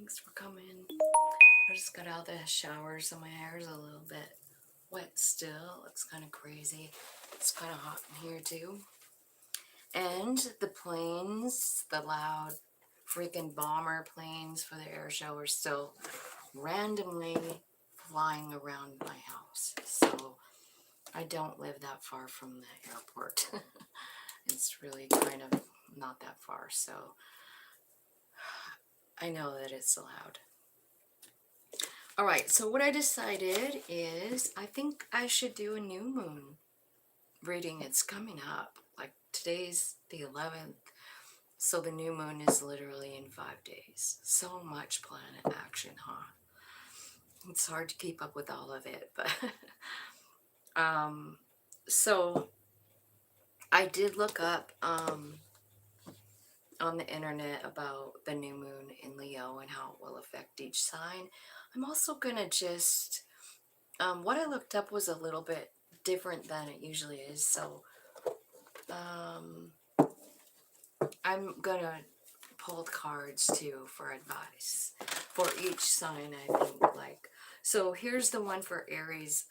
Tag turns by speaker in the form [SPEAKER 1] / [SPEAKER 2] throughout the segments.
[SPEAKER 1] Thanks for coming. I just got out of the shower, so my hair is a little bit wet still. Looks kind of crazy. It's kind of hot in here too. And the planes, the loud freaking bomber planes for the air show are still randomly flying around my house. So I don't live that far from the airport. It's really kind of not that far, so I know that it's loud. All right, so what I decided is I think I should do a new moon reading. It's coming up. Like today's the 11th, so the new moon is literally in 5 days. So much planet action, huh? It's hard to keep up with all of it, but so I did look up on the internet about the new moon in Leo and how it will affect each sign. I'm also gonna just what I looked up was a little bit different than it usually is, so I'm gonna pull the cards too for advice for each sign, I think. Like, so here's the one for Aries.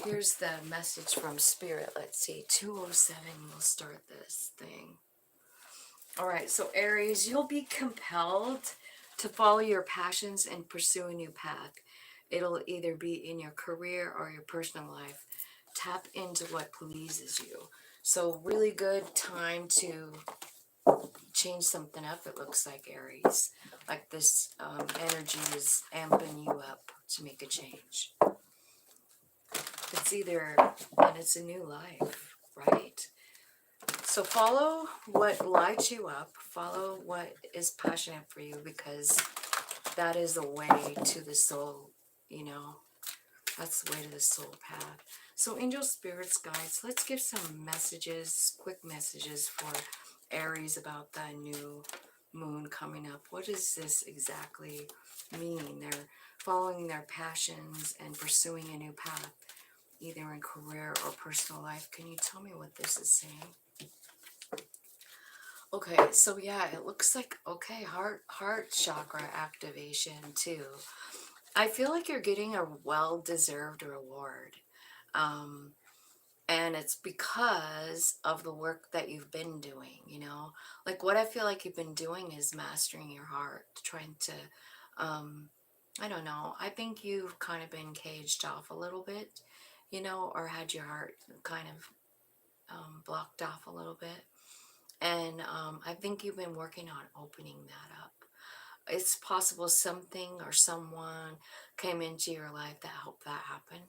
[SPEAKER 1] Here's the message from Spirit. Let's see, 207 will start this thing. All right, so Aries, you'll be compelled to follow your passions and pursue a new path. It'll either be in your career or your personal life. Tap into what pleases you. So really good time to change something up, it looks like, Aries. Like this energy is amping you up to make a change. It's either, and it's a new life, right? So follow what lights you up, follow what is passionate for you, because that is the way to the soul, you know. That's the way to the soul path. So angel spirits, guys, let's give some messages, quick messages for Aries about that new moon coming up. What does this exactly mean? They're following their passions and pursuing a new path, either in career or personal life. Can you tell me what this is saying? Okay, so yeah, it looks like, okay, heart chakra activation too. I feel like you're getting a well-deserved reward. And it's because of the work that you've been doing, you know? Like what I feel like you've been doing is mastering your heart, trying to, I don't know, I think you've kind of been caged off a little bit, you know, or had your heart kind of blocked off a little bit. And I think you've been working on opening that up. It's possible something or someone came into your life that helped that happen.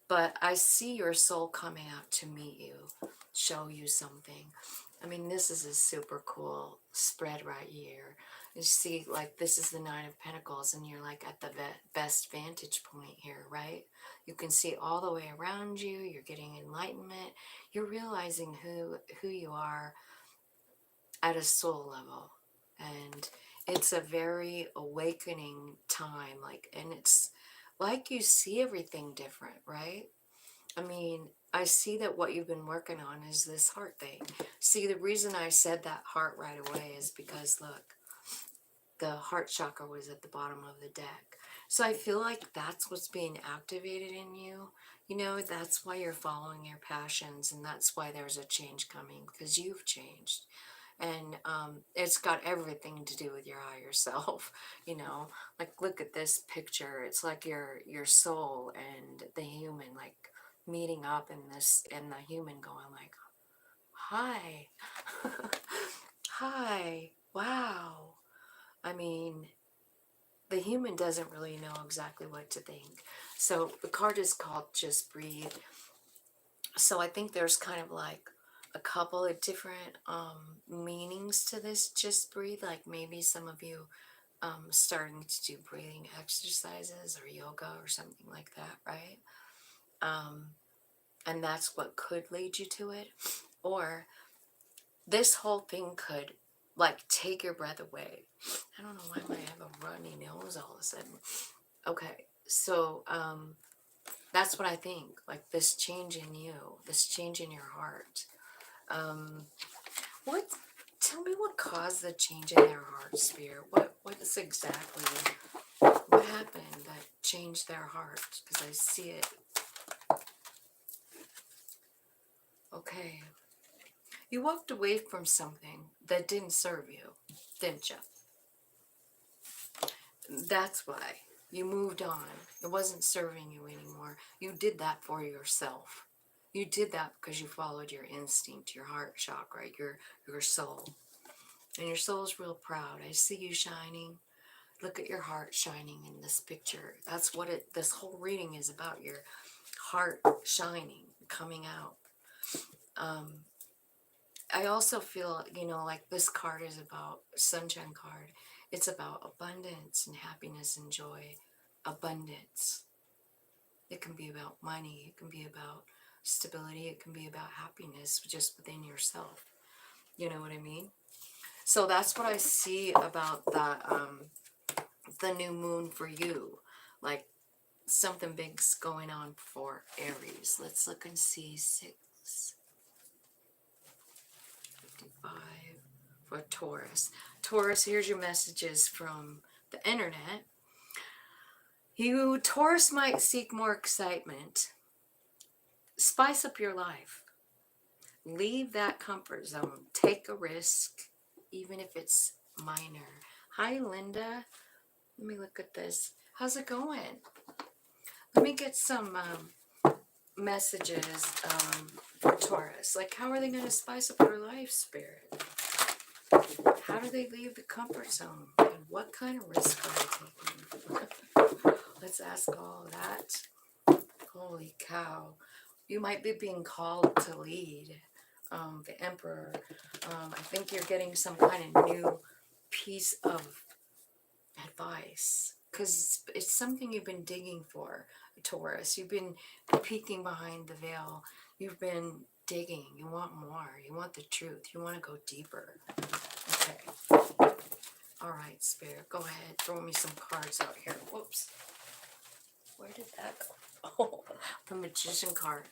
[SPEAKER 1] But I see your soul coming out to meet you, show you something. I mean, this is a super cool spread right here. You see, like, this is the Nine of Pentacles, and you're, like, at the best vantage point here, right? You can see all the way around you. You're getting enlightenment. You're realizing who you are at a soul level. And it's a very awakening time, like, and it's like you see everything different, right? I mean, I see that what you've been working on is this heart thing. See, the reason I said that heart right away is because, look, the heart chakra was at the bottom of the deck. So I feel like that's what's being activated in you. You know, that's why you're following your passions, and that's why there's a change coming, because you've changed. And it's got everything to do with your higher self, you know. Like, look at this picture. It's like your soul and the human, like, meeting up in this, and the human going like, hi. Hi, wow. I mean, the human doesn't really know exactly what to think. So the card is called Just Breathe. So I think there's kind of like a couple of different meanings to this Just Breathe. Like maybe some of you starting to do breathing exercises or yoga or something like that, right? And that's what could lead you to it. Or this whole thing could, like, take your breath away. I don't know why I have a runny nose all of a sudden. Okay, so that's what I think. Like this change in you, this change in your heart. What Tell me what caused the change in their heart, Spirit. What is exactly, what happened that changed their heart? Because I see it. Okay. You walked away from something that didn't serve you, didn't you? That's why. You moved on. It wasn't serving you anymore. You did that for yourself. You did that because you followed your instinct, your heart chakra, your soul. And your soul's real proud. I see you shining. Look at your heart shining in this picture. That's what this whole reading is about, your heart shining, coming out. I also feel, like this card is about, sunshine card. It's about abundance and happiness and joy. Abundance. It can be about money. It can be about stability. It can be about happiness just within yourself. You know what I mean? So that's what I see about the new moon for you. Like something big's going on for Aries. Let's look and see. 6:55 for Taurus. Taurus, here's your messages from the internet. Taurus might seek more excitement. Spice up your life. Leave that comfort zone. Take a risk, even if it's minor. Hi, Linda. Let me look at this. How's it going? Let me get some messages for Taurus. Like, how are they going to spice up their life, Spirit? How do they leave the comfort zone? And what kind of risk are they taking? Let's ask all that. Holy cow. You might be being called to lead. The Emperor. I think you're getting some kind of new piece of advice. Because it's something you've been digging for, Taurus. You've been peeking behind the veil. You've been digging. You want more. You want the truth. You want to go deeper. Okay. All right, Spirit. Go ahead. Throw me some cards out here. Whoops. Where did that go? Oh, the Magician card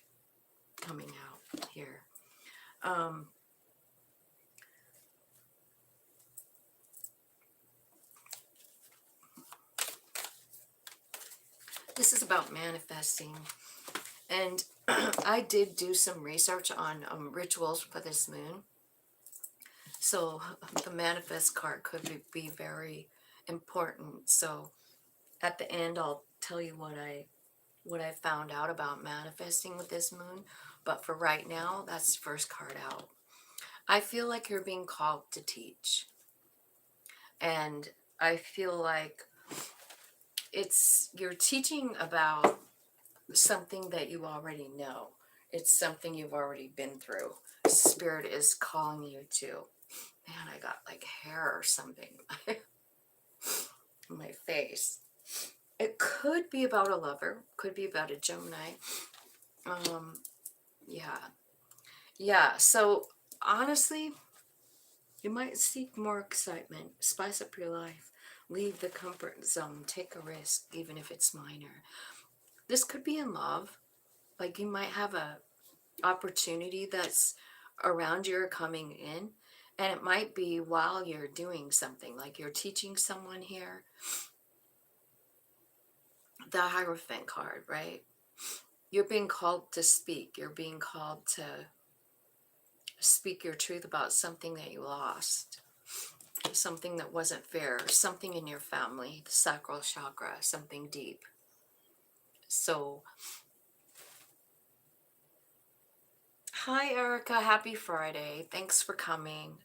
[SPEAKER 1] coming out here. This is about manifesting. And I did do some research on rituals for this moon. So the manifest card could be very important. So at the end, I'll tell you what I found out about manifesting with this moon. But for right now, that's the first card out. I feel like you're being called to teach. And I feel like you're teaching about something that you already know. It's something you've already been through. Spirit is calling you to. Man, I got like hair or something on my face. It could be about a lover. Could be about a Gemini. Yeah. So honestly, you might seek more excitement. Spice up your life. Leave the comfort zone. Take a risk, even if it's minor. This could be in love. Like you might have a opportunity that's around you or coming in, and it might be while you're doing something, like you're teaching someone here. The Hierophant card, right? You're being called to speak. You're being called to speak your truth about something that you lost, something that wasn't fair, something in your family, the sacral chakra, something deep. So hi, Erica. Happy Friday. Thanks for coming.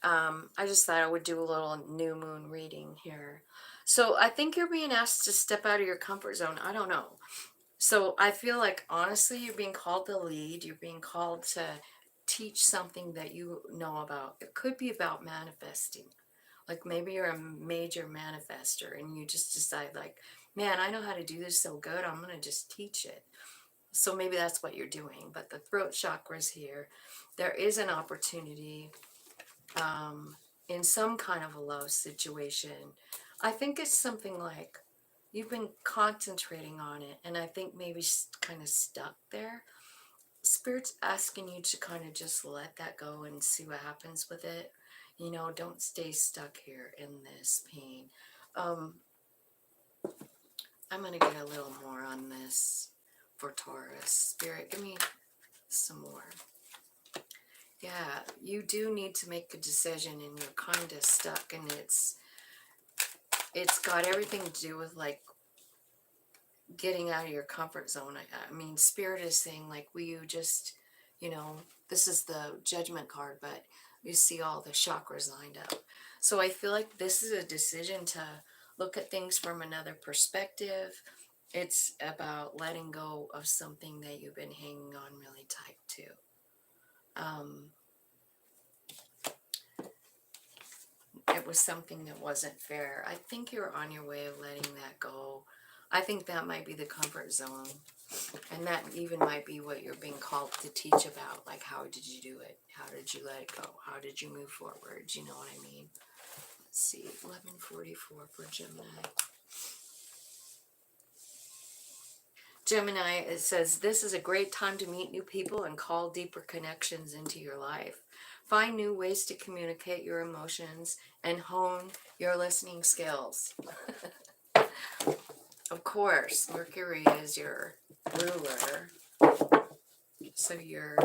[SPEAKER 1] I just thought I would do a little new moon reading here. So I think you're being asked to step out of your comfort zone. I don't know. So I feel like, honestly, you're being called to lead. You're being called to teach something that you know about. It could be about manifesting. Like maybe you're a major manifester and you just decide like, man, I know how to do this so good. I'm going to just teach it. So maybe that's what you're doing. But the throat chakra is here. There is an opportunity in some kind of a love situation. I think it's something like you've been concentrating on it, and I think maybe kind of stuck there. Spirit's asking you to kind of just let that go and see what happens with it. You know, don't stay stuck here in this pain. Um, I'm going to get a little more on this for Taurus. Spirit, give me some more. Yeah, you do need to make a decision, and you're kind of stuck, and it's got everything to do with like getting out of your comfort zone. I mean, Spirit is saying like, will you just, you know, this is the Judgment card, but you see all the chakras lined up. So I feel like this is a decision to look at things from another perspective. It's about letting go of something that you've been hanging on really tight to. It was something that wasn't fair. I think you're on your way of letting that go. I think that might be the comfort zone. And that even might be what you're being called to teach about. Like, how did you do it? How did you let it go? How did you move forward? You know what I mean? Let's see, 1144 for Gemini. Gemini, it says, this is a great time to meet new people and call deeper connections into your life. Find new ways to communicate your emotions and hone your listening skills. Of course, Mercury is your ruler, so you're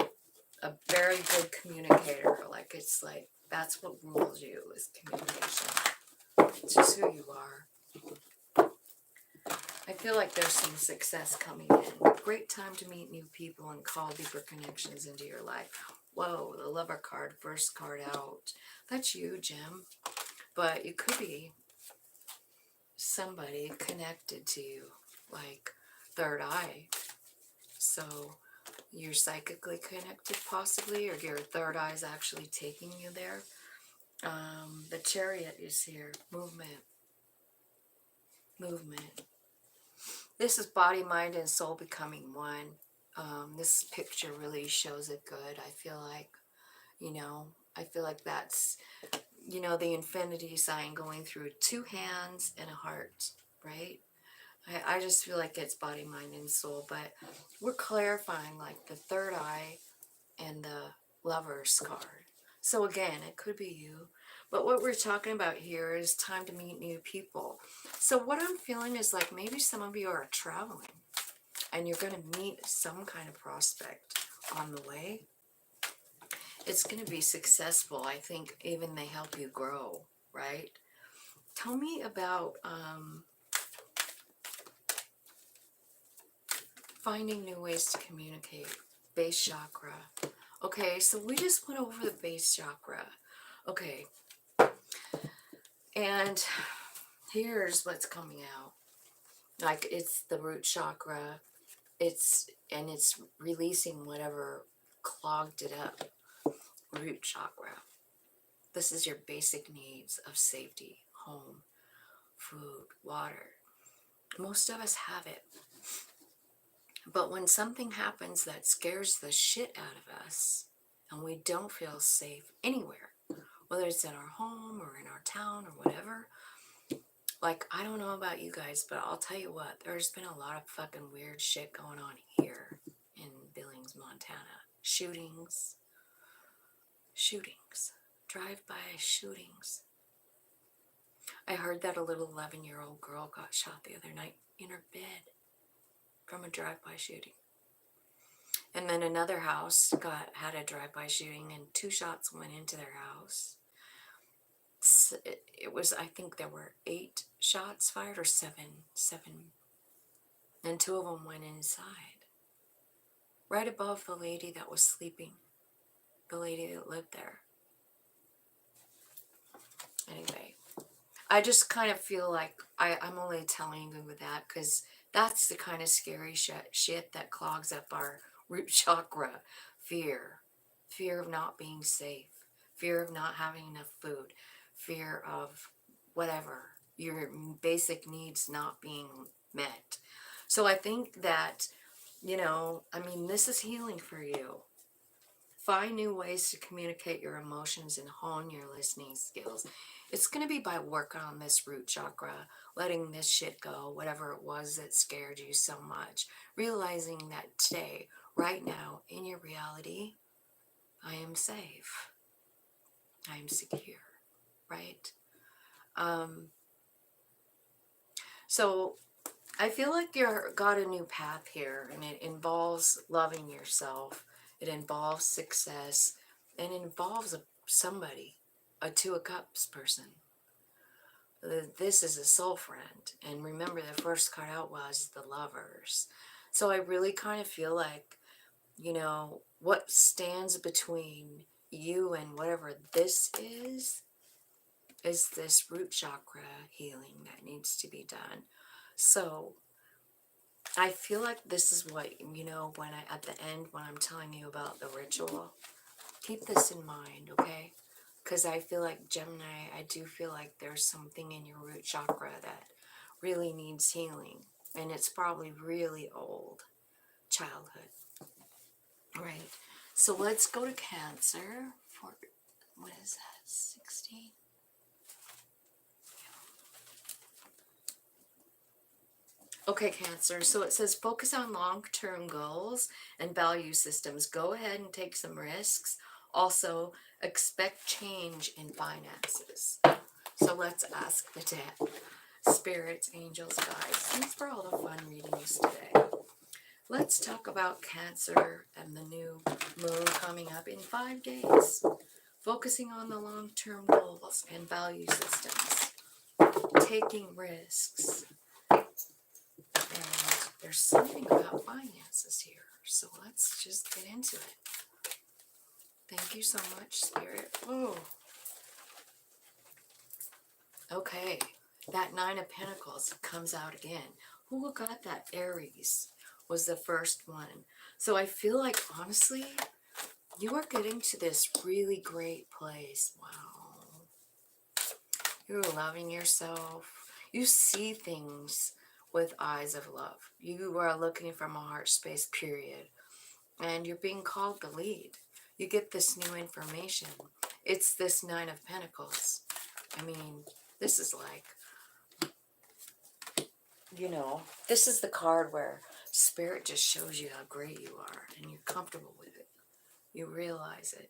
[SPEAKER 1] a very good communicator. Like, it's like, that's what rules you, is communication. It's just who you are. I feel like there's some success coming in. Great time to meet new people and call deeper connections into your life. Whoa, the Lover card, first card out. That's you, Jim. But it could be somebody connected to you, like third eye. So you're psychically connected possibly, or your third eye is actually taking you there. The Chariot is here. Movement. This is body, mind, and soul becoming one. This picture really shows it good. I feel like, I feel like that's, the infinity sign going through two hands and a heart, right? I just feel like it's body, mind, and soul, but we're clarifying like the third eye and the Lover's card. So again, it could be you. But what we're talking about here is time to meet new people. So what I'm feeling is like maybe some of you are traveling and you're going to meet some kind of prospect on the way. It's going to be successful. I think even they help you grow, right? Tell me about finding new ways to communicate. Base chakra. Okay, so we just went over the base chakra. Okay, and here's what's coming out. Like, it's the root chakra. It's releasing whatever clogged it up. Root chakra. This is your basic needs of safety, home, food, water. Most of us have it. But when something happens that scares the shit out of us and we don't feel safe anywhere, whether it's in our home or in our town or whatever, like, I don't know about you guys, but I'll tell you what, there's been a lot of fucking weird shit going on here in Billings, Montana. Shootings, drive-by shootings. I heard that a little 11-year-old girl got shot the other night in her bed from a drive-by shooting. And then another house had a drive-by shooting, and 2 shots went into their house. It was, I think there were 8 shots fired, or 7. And 2 of them went inside, right above the lady that was sleeping, the lady that lived there. Anyway, I just kind of feel like I'm only telling you that because that's the kind of scary shit that clogs up our root chakra. Fear of not being safe, fear of not having enough food, fear of whatever, your basic needs not being met. So I think that, this is healing for you. Find new ways to communicate your emotions and hone your listening skills. It's going to be by working on this root chakra, letting this shit go, whatever it was that scared you so much. Realizing that today, right now, in your reality, I am safe. I am secure, right? So I feel like you're got a new path here, and it involves loving yourself. It involves success, and it involves somebody, a Two of Cups person. This is a soul friend, and remember the first card out was the Lovers. So I really kind of feel like, you know, what stands between you and whatever this is this root chakra healing that needs to be done. So I feel like this is what, you know, when I, at the end, when I'm telling you about the ritual, keep this in mind, okay? Because I feel like Gemini, I do feel like there's something in your root chakra that really needs healing. And it's probably really old childhood, right? So let's go to Cancer for, what is that, 16? Okay, Cancer, so it says focus on long-term goals and value systems. Go ahead and take some risks. Also, expect change in finances. So let's ask the dead, spirits, angels, guides. Thanks for all the fun readings today. Let's talk about Cancer and the new moon coming up in 5 days. Focusing on the long-term goals and value systems. Taking risks. And there's something about finances here, so let's just get into it. Thank you so much, Spirit. Oh, okay. That Nine of Pentacles comes out again. Who got that? Aries was the first one. So I feel like, honestly, you are getting to this really great place. Wow. You're loving yourself. You see things with eyes of love. You are looking from a heart space, period. And you're being called to lead. You get this new information. It's this Nine of Pentacles. I mean, this is like, you know, this is the card where Spirit just shows you how great you are and you're comfortable with it. You realize it.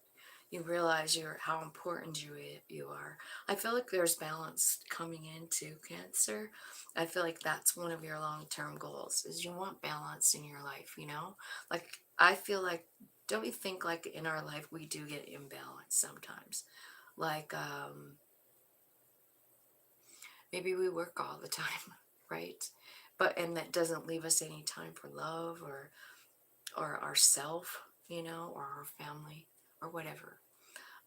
[SPEAKER 1] You realize how important you are. I feel like there's balance coming into Cancer. I feel like that's one of your long-term goals, is you want balance in your life, you know? Like, I feel like, don't you think like in our life we do get imbalanced sometimes? Like, maybe we work all the time, right? But, and that doesn't leave us any time for love or ourself, you know, or our family or whatever.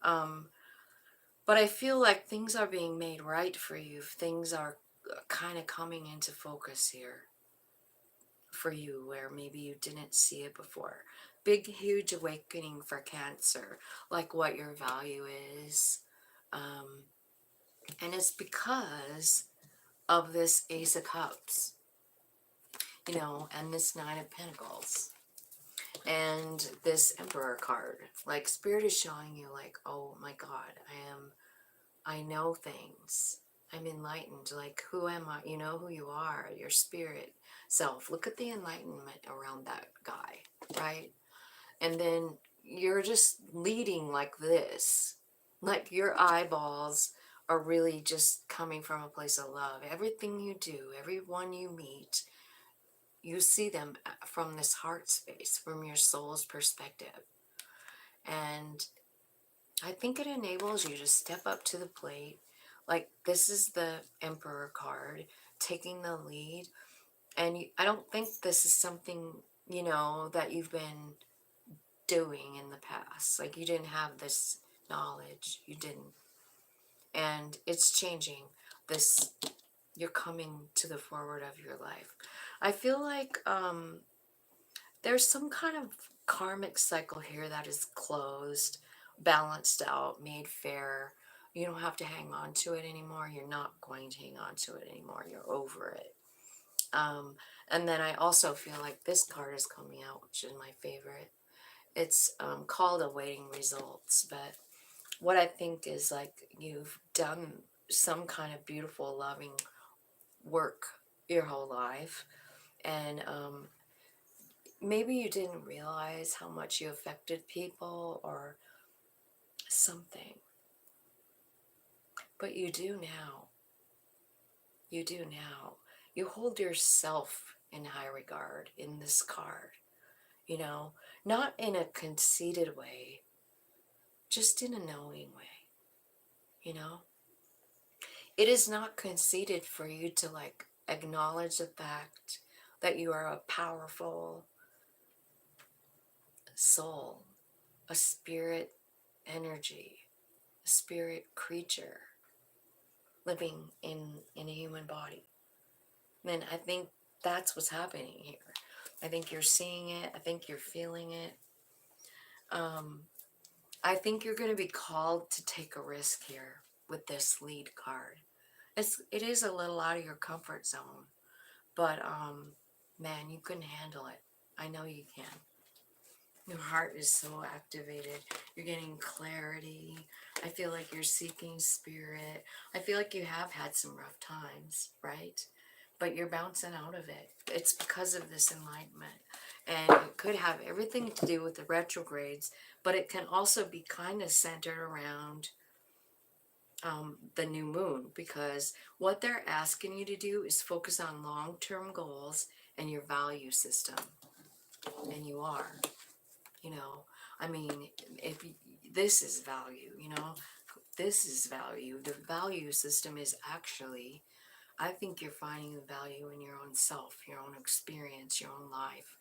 [SPEAKER 1] But I feel like things are being made right for you. Things are kind of coming into focus here for you where maybe you didn't see it before. Big, huge awakening for Cancer, like what your value is. And it's because of this Ace of Cups, you know, and this Nine of Pentacles. And this Emperor card. Like, Spirit is showing you like, oh my God, I know things. I'm enlightened. Like, who am I? You know who you are, your spirit self. Look at the enlightenment around that guy, right? And then you're just leading like this. Like, your eyeballs are really just coming from a place of love. Everything you do, everyone you meet, you see them from this heart space, from your soul's perspective. And I think it enables you to step up to the plate. Like, this is the Emperor card, taking the lead. And I don't think this is something, you know, that you've been doing in the past. Like, you didn't have this knowledge. You didn't. And it's changing. You're coming to the forward of your life. I feel like there's some kind of karmic cycle here that is closed, balanced out, made fair. You don't have to hang on to it anymore. You're not going to hang on to it anymore. You're over it. And then I also feel like this card is coming out, which is my favorite. It's called Awaiting Results. But what I think is, like, you've done some kind of beautiful, loving work your whole life. And maybe you didn't realize how much you affected people or something. But you do now. You do now. You hold yourself in high regard in this card, you know, not in a conceited way, just in a knowing way, you know. It is not conceited for you to like acknowledge the fact that you are a powerful soul, a spirit energy, a spirit creature living in a human body. And I think that's what's happening here. I think you're seeing it. I think you're feeling it. I think you're going to be called to take a risk here with this lead card. It is a little out of your comfort zone, but man, you can handle it. I know you can. Your heart is so activated. You're getting clarity. I feel like you're seeking spirit. I feel like you have had some rough times, right? But you're bouncing out of it. It's because of this enlightenment. And it could have everything to do with the retrogrades, but it can also be kind of centered around the new moon, because what they're asking you to do is focus on long-term goals and your value system. And you are. You know, I mean, if this is value, you know, this is value. The value system is actually, I think you're finding the value in your own self, your own experience, your own life,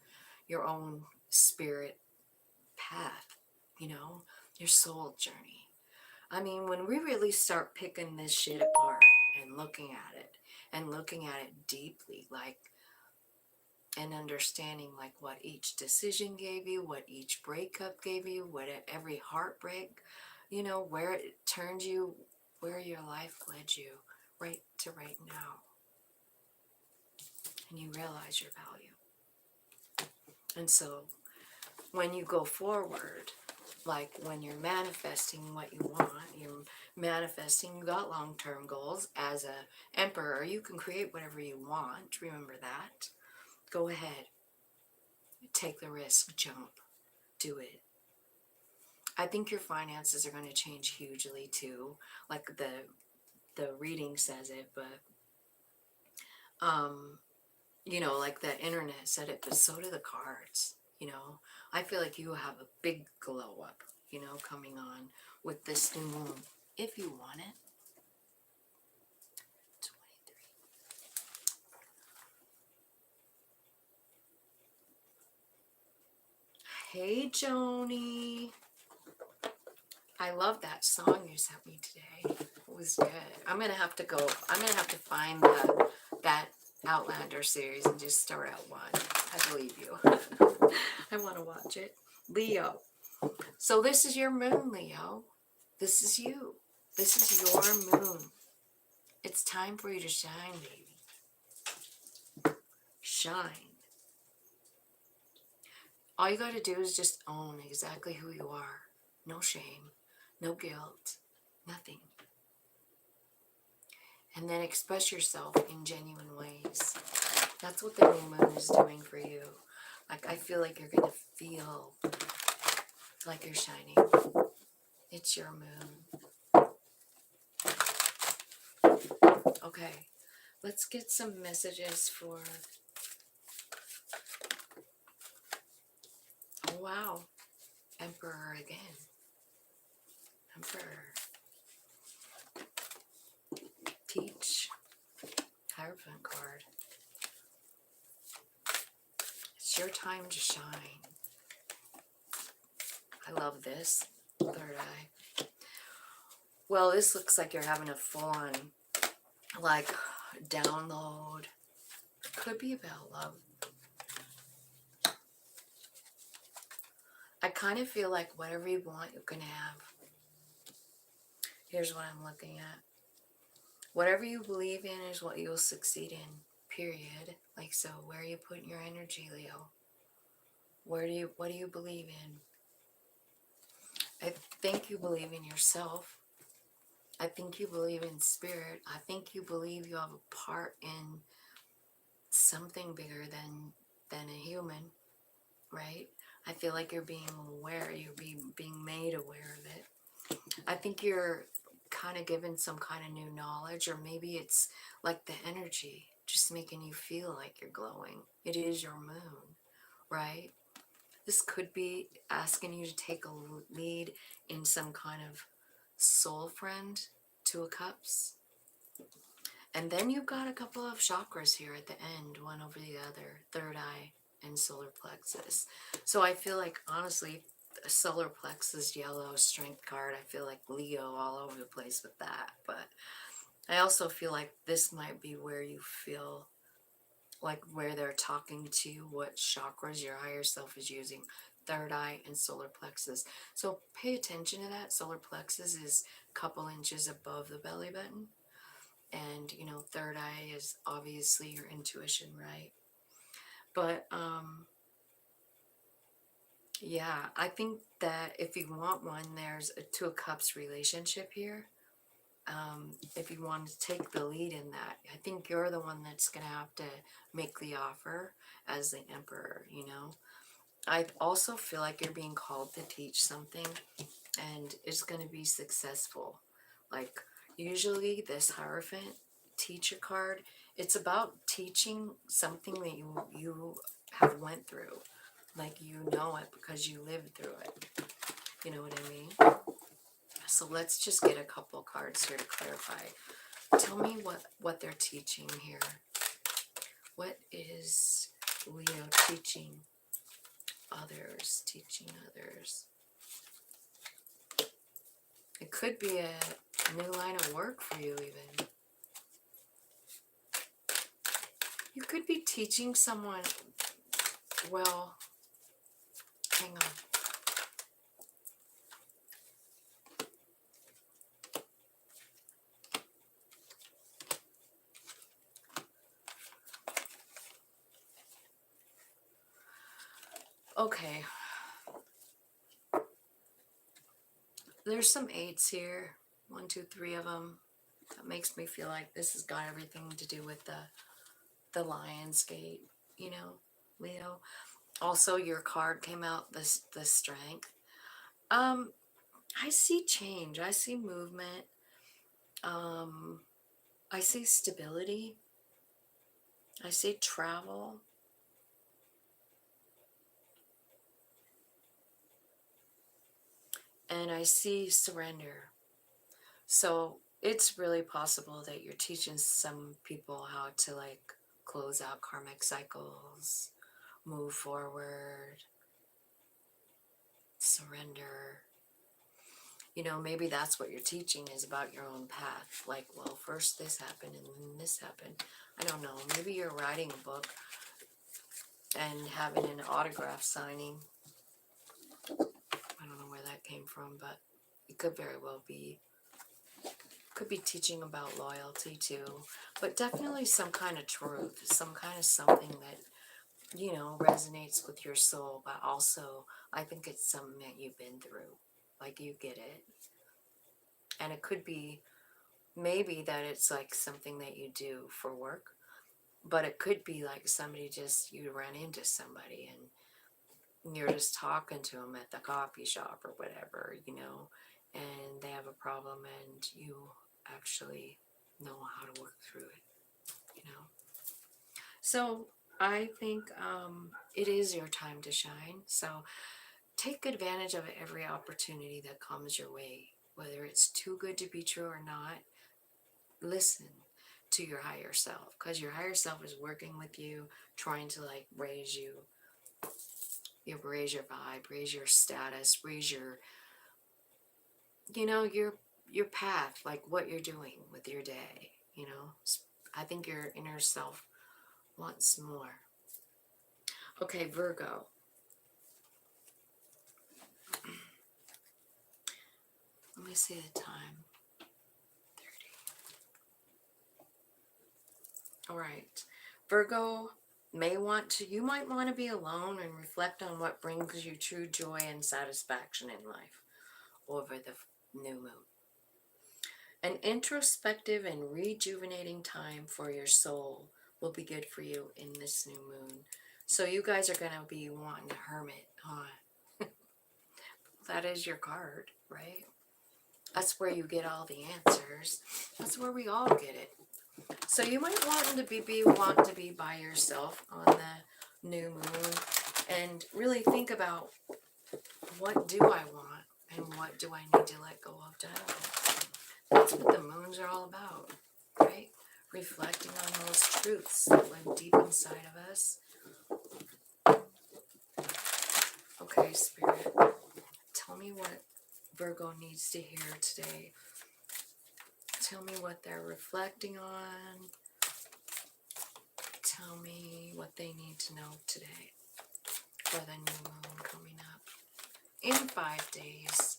[SPEAKER 1] your own spirit path, you know, your soul journey. I mean, when we really start picking this shit apart and looking at it deeply, like, and understanding like what each decision gave you, what each breakup gave you, what every heartbreak, you know, where it turned you, where your life led you, right to right now. And you realize your value. And so when you go forward, like when you're manifesting what you want, you're manifesting, you got long-term goals. As a emperor, you can create whatever you want. Remember that. Go ahead. Take the risk, jump, do it. I think your finances are going to change hugely too. Like the reading says it, but you know, like the internet said it, but so do the cards. You know, I feel like you have a big glow up, you know, coming on with this new moon, if you want it. 23. Hey, Joni. I love that song you sent me today. It was good. I'm gonna have to find that Outlander series and just start out one. I believe you. I want to watch it. Leo. So this is your moon, Leo. This is you. This is your moon. It's time for you to shine, baby. Shine. All you got to do is just own exactly who you are. No shame, no guilt, nothing. And then express yourself in genuine ways. That's what the new moon is doing for you. Like, I feel like you're going to feel like you're shining. It's your moon. Okay, let's get some messages for... Oh, wow. Emperor again. Emperor. Teach. Hierophant card. It's your time to shine. I love this. Third eye. Well, this looks like you're having a full-on, like, download. Could be about love. I kind of feel like whatever you want, you're going to have. Here's what I'm looking at. Whatever you believe in is what you'll succeed in, period. Like, so where are you putting your energy, Leo? What do you believe in? I think you believe in yourself. I think you believe in spirit. I think you believe you have a part in something bigger than a human, right? I feel like you're being aware, you're being made aware of it. I think you're kind of given some kind of new knowledge, or maybe it's like the energy just making you feel like you're glowing. It is your moon, right? This could be asking you to take a lead in some kind of soul friend, Two of Cups. And then you've got a couple of chakras here at the end, one over the other, third eye and solar plexus. So I feel like, honestly, solar plexus, yellow, strength card, I feel like Leo all over the place with that. But I also feel like this might be where you feel like where they're talking to you, what chakras your higher self is using, third eye and solar plexus. So pay attention to that. Solar plexus is a couple inches above the belly button. And, you know, third eye is obviously your intuition, right? But, yeah, I think that if you want one, there's a Two of Cups relationship here. If you want to take the lead in that, I think you're the one that's going to have to make the offer as the emperor, you know? I also feel like you're being called to teach something, and it's going to be successful. Like, usually this Hierophant teacher card, it's about teaching something that you have went through. Like, you know it because you lived through it. You know what I mean? So let's just get a couple cards here to clarify. Tell me what they're teaching here. What is Leo teaching others? Teaching others. It could be a new line of work for you even. You could be teaching someone, well, hang on. Okay. There's some eights here. 1, 2, 3 of them. That makes me feel like this has got everything to do with the Lion's Gate, you know, Leo. Also, your card came out, the Strength. I see change. I see movement. I see stability. I see travel. And I see surrender. So it's really possible that you're teaching some people how to like close out karmic cycles, move forward, surrender. You know, maybe that's what you're teaching is about your own path. Like, well, first this happened and then this happened. I don't know. Maybe you're writing a book and having an autograph signing. I don't know where that came from, but it could very well be. Could be teaching about loyalty too, but definitely some kind of truth, some kind of something that, you know, resonates with your soul, but also I think it's something that you've been through, like you get it. And it could be maybe that it's like something that you do for work, but it could be like somebody just, you ran into somebody and you're just talking to them at the coffee shop or whatever, you know, and they have a problem and you actually know how to work through it, you know. So I think it is your time to shine. So take advantage of every opportunity that comes your way, whether it's too good to be true or not. Listen to your higher self, because your higher self is working with you, trying to like raise you, raise your vibe, raise your status, raise your, you know, your path, like what you're doing with your day, you know. I think your inner self wants more. Okay, Virgo. Let me see the time. 30. All right. Virgo you might want to be alone and reflect on what brings you true joy and satisfaction in life over the new moon. An introspective and rejuvenating time for your soul will be good for you in this new moon. So you guys are going to be wanting a hermit, huh? That is your card, right? That's where you get all the answers. That's where we all get it. So you might want to be by yourself on the new moon and really think about, what do I want and what do I need to let go of to have it? That's what the moons are all about, right? Reflecting on those truths that live deep inside of us. Okay, Spirit, tell me what Virgo needs to hear today. Tell me what they're reflecting on. Tell me what they need to know today for the new moon coming up in 5 days.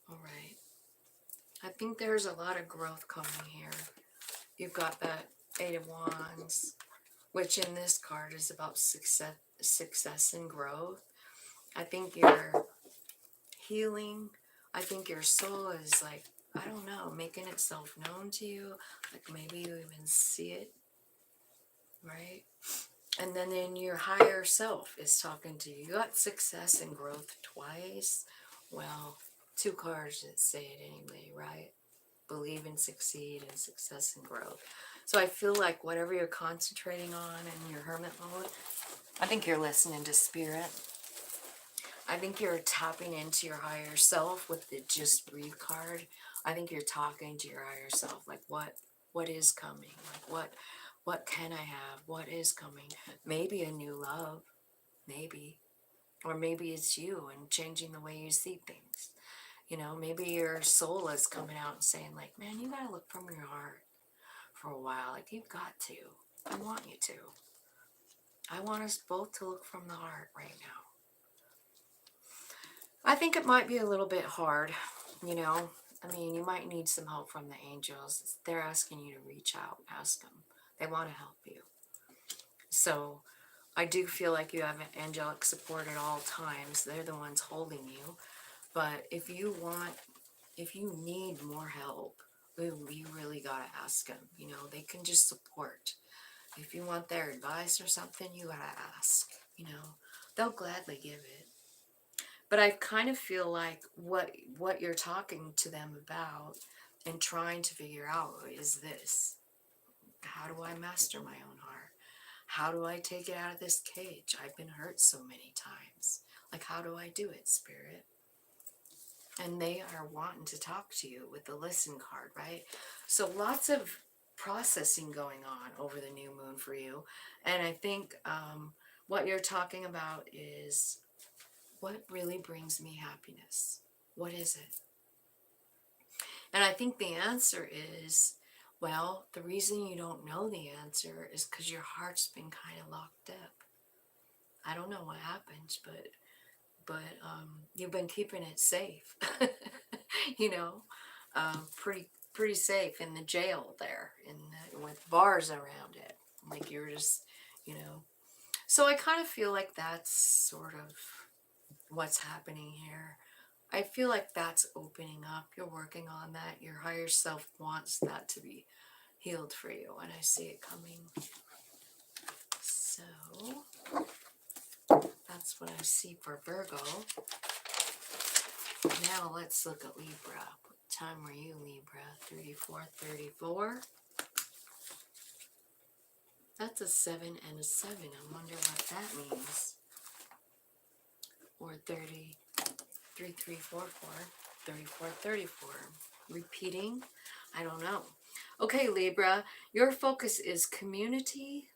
[SPEAKER 1] All right. I think there's a lot of growth coming here. You've got that 8 of Wands, which in this card is about success and growth. I think you're healing. I think your soul is like, I don't know, making itself known to you. Like maybe you even see it, right? And then in your higher self is talking to you. You got success and growth twice. Well, 2 cards that say it anyway, right? Believe and succeed and success and growth. So I feel like whatever you're concentrating on in your hermit mode, I think you're listening to spirit. I think you're tapping into your higher self with the Just Breathe card. I think you're talking to your higher self, like what is coming? Like what can I have? What is coming? Maybe a new love, maybe. Or maybe it's you and changing the way you see things. You know, maybe your soul is coming out and saying like, man, you gotta look from your heart for a while. Like, you've got to. I want you to. I want us both to look from the heart right now. I think it might be a little bit hard, you know. I mean, you might need some help from the angels. They're asking you to reach out, ask them. They want to help you. So I do feel like you have angelic support at all times. They're the ones holding you. But if you need more help, you really got to ask them. You know, they can just support. If you want their advice or something, you got to ask. You know, they'll gladly give it. But I kind of feel like what you're talking to them about and trying to figure out is this. How do I master my own heart? How do I take it out of this cage? I've been hurt so many times. Like, how do I do it, Spirit? And they are wanting to talk to you with the listen card, right? So lots of processing going on over the new moon for you. And I think what you're talking about is, what really brings me happiness? What is it? And I think the answer is, well, the reason you don't know the answer is because your heart's been kind of locked up. I don't know what happened, but you've been keeping it safe, you know, pretty safe in the jail there, with bars around it, like you're just, you know. So I kind of feel like that's sort of what's happening here. I feel like that's opening up. You're working on that. Your higher self wants that to be healed for you, and I see it coming. So that's what I see for Virgo. Now let's look at Libra. What time were you, Libra? 34. That's a 7 and a 7. I wonder what that means. Or 34. Repeating? I don't know. Okay, Libra, your focus is community,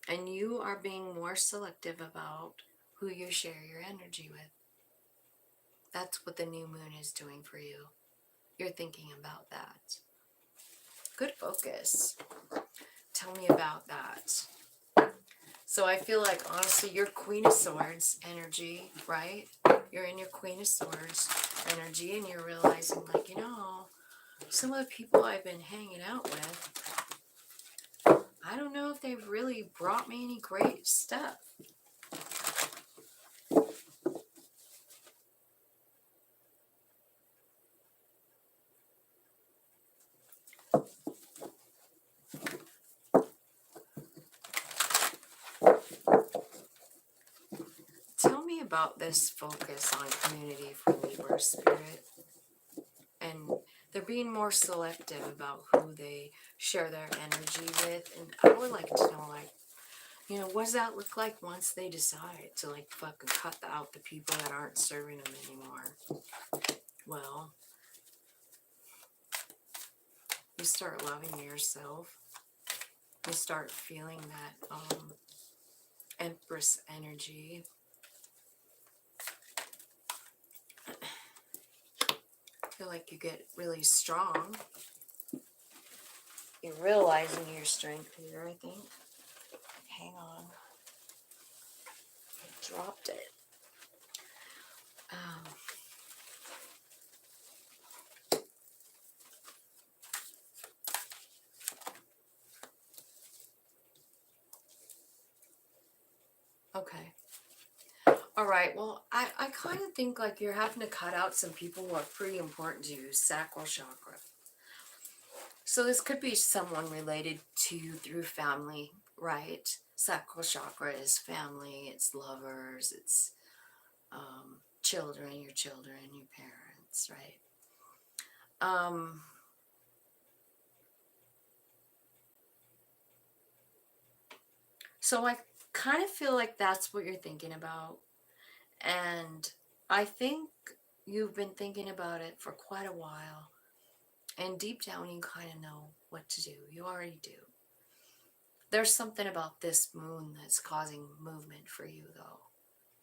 [SPEAKER 1] and you are being more selective about who you share your energy with. That's what the new moon is doing for you. You're thinking about that. Good focus. Tell me about that. So I feel like, honestly, you're Queen of Swords energy, right? You're in your Queen of Swords energy, and you're realizing, like, you know, some of the people I've been hanging out with, I don't know if they've really brought me any great stuff. about this focus on community for Libra Spirit. And they're being more selective about who they share their energy with. And I would like to know, like, you know, what does that look like once they decide to, like, fucking cut out the people that aren't serving them anymore? Well, you start loving yourself. You start feeling that Empress energy. I feel like you get really strong. You're realizing your strength here, I think. Hang on. I dropped it. Okay. All right. Well, I kind of think like you're having to cut out some people who are pretty important to you. Sacral chakra. So this could be someone related to you through family, right? Sacral chakra is family, it's lovers, it's children, your parents, right? So I kind of feel like that's what you're thinking about. And I think you've been thinking about it for quite a while. And deep down, you kind of know what to do. You already do. There's something about this moon that's causing movement for you, though,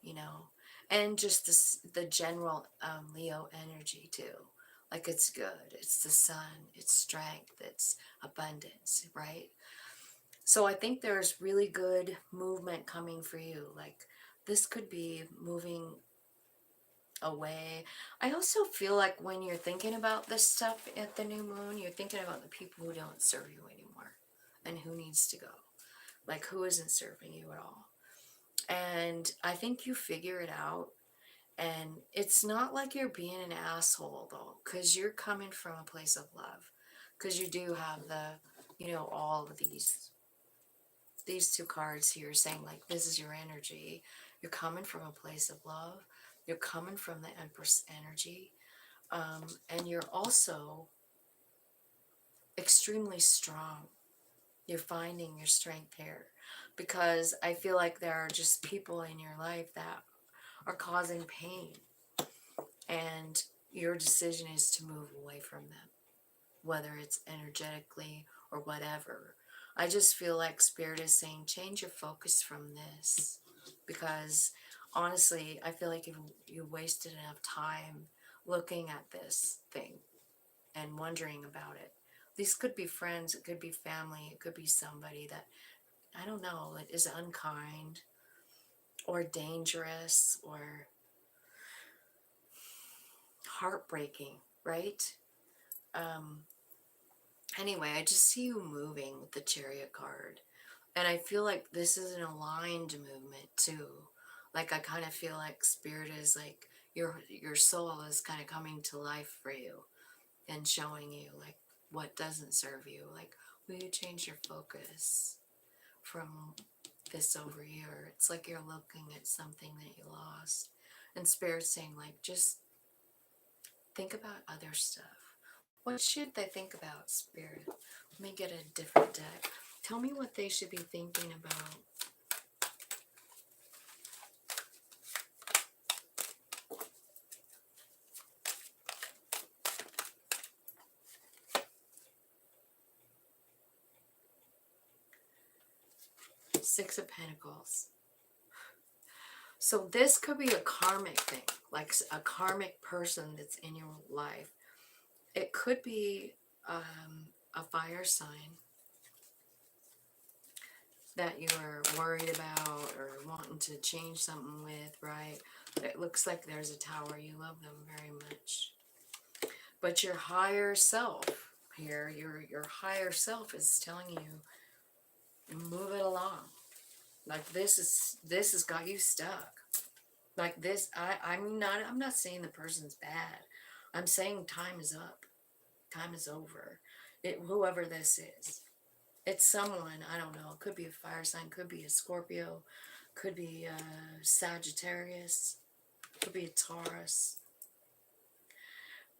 [SPEAKER 1] you know, and just this, the general Leo energy, too. Like, it's good. It's the sun. It's strength. It's abundance, right? So I think there's really good movement coming for you. Like, this could be moving away. I also feel like when you're thinking about this stuff at the new moon, you're thinking about the people who don't serve you anymore and who needs to go. Like, who isn't serving you at all. And I think you figure it out. And it's not like you're being an asshole, though, because you're coming from a place of love. Because you do have the, you know, all of these two cards here saying, like, this is your energy. You're coming from a place of love. You're coming from the Empress energy. And you're also extremely strong. You're finding your strength here. Because I feel like there are just people in your life that are causing pain. And your decision is to move away from them, whether it's energetically or whatever. I just feel like Spirit is saying, change your focus from this. Because honestly, I feel like you wasted enough time looking at this thing and wondering about it. These could be friends, it could be family, it could be somebody that, I don't know, it is unkind or dangerous or heartbreaking, right? Anyway, I just see you moving with the Chariot card. And I feel like this is an aligned movement too. Like, I kind of feel like Spirit is like, your soul is kind of coming to life for you and showing you like what doesn't serve you. Like, will you change your focus from this over here? It's like you're looking at something that you lost. And Spirit's saying, like, just think about other stuff. What should they think about, Spirit? Let me get a different deck. Tell me what they should be thinking about. Six of Pentacles. So this could be a karmic thing, like a karmic person that's in your life. It could be a fire sign that you are worried about or wanting to change something with, right? It looks like there's a tower. You love them very much. But your higher self here, your higher self is telling you, move it along. Like, this has got you stuck. Like this, I'm not saying the person's bad. I'm saying time is up. Time is over. Whoever this is. It's someone, I don't know, it could be a fire sign, could be a Scorpio, Could be Sagittarius. Could be a Taurus.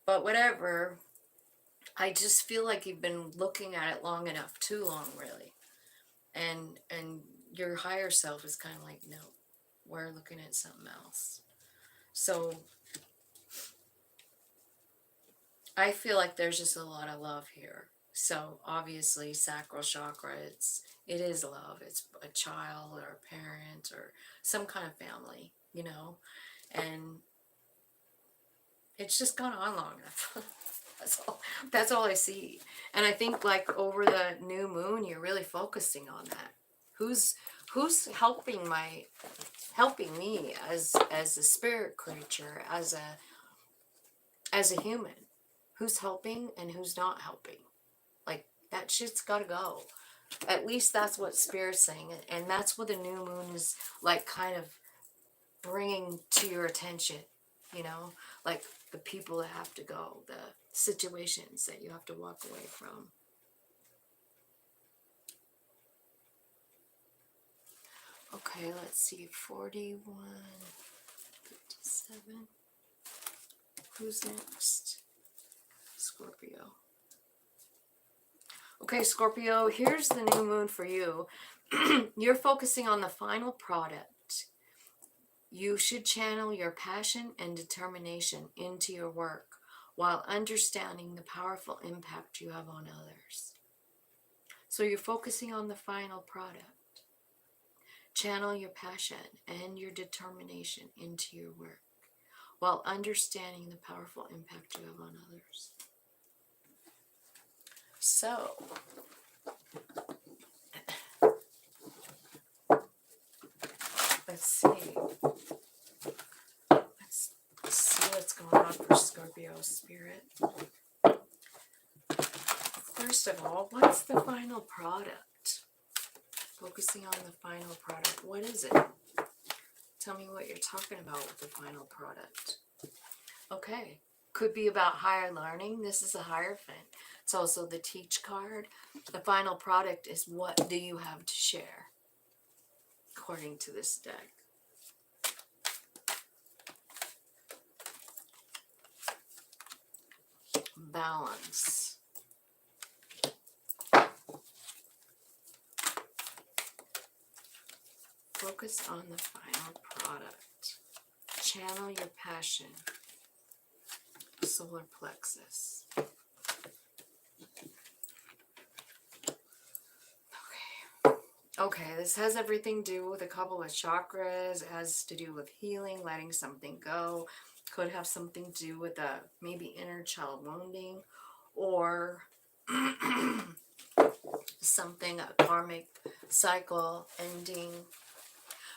[SPEAKER 1] But whatever, I just feel like you've been looking at it long enough, too long, really. And your higher self is kind of like, no, we're looking at something else. So I feel like there's just a lot of love here. So obviously sacral chakra, it is love. It's a child or a parent or some kind of family, you know, and it's just gone on long enough. That's all I see. And I think like over the new moon, you're really focusing on that. Who's helping me as a spirit creature, as a human? Who's helping and who's not helping? Like, that shit's gotta go. At least that's what Spirit's saying. And that's what the new moon is, like, kind of bringing to your attention, you know? Like, the people that have to go, the situations that you have to walk away from. Okay, let's see. 41, 57. Who's next? Scorpio. Okay, Scorpio, here's the new moon for you. You're focusing on the final product. You should channel your passion and determination into your work while understanding the powerful impact you have on others. So you're focusing on the final product. Channel your passion and your determination into your work while understanding the powerful impact you have on others. So, let's see. Let's see what's going on for Scorpio Spirit. First of all, what's the final product? Focusing on the final product. What is it? Tell me what you're talking about with the final product. Okay. Could be about higher learning. This is a Hierophant. It's also the Teach card. The final product is, what do you have to share? According to this deck. Balance. Focus on the final product. Channel your passion. Solar plexus. Okay, this has everything to do with a couple of chakras. It has to do with healing, letting something go. Could have something to do with maybe inner child wounding, or something, a karmic cycle ending.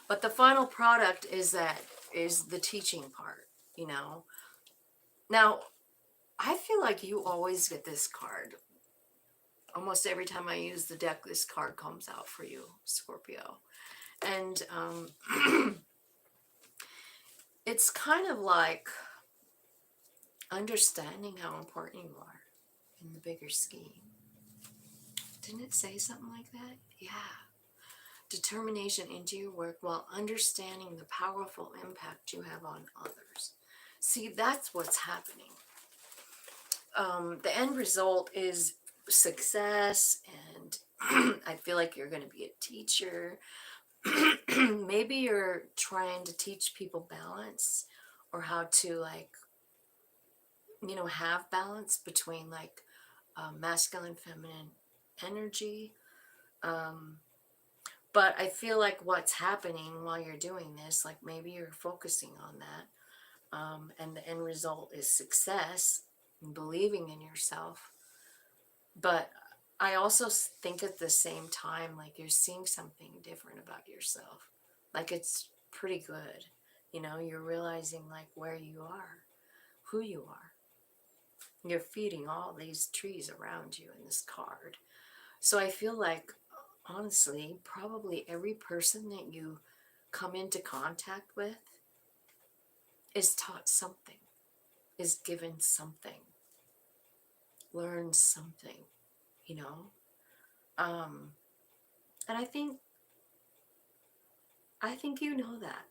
[SPEAKER 1] But the final product is the teaching part, you know. Now, I feel like you always get this card. Almost every time I use the deck, this card comes out for you, Scorpio. And it's kind of like understanding how important you are in the bigger scheme. Didn't it say something like that? Yeah. Determination into your work while understanding the powerful impact you have on others. See, that's what's happening. The end result is success, and I feel like you're going to be a teacher. Maybe you're trying to teach people balance, or how to, like, you know, have balance between, like, masculine, feminine energy. But I feel like what's happening while you're doing this, like, maybe you're focusing on that, and the end result is success and believing in yourself. But I also think at the same time, like, you're seeing something different about yourself. Like, it's pretty good. You know, you're realizing, like, where you are, who you are. You're feeding all these trees around you in this card. So I feel like, honestly, probably every person that you come into contact with is taught something, is given something, learns something, you know? And I think I think you know that.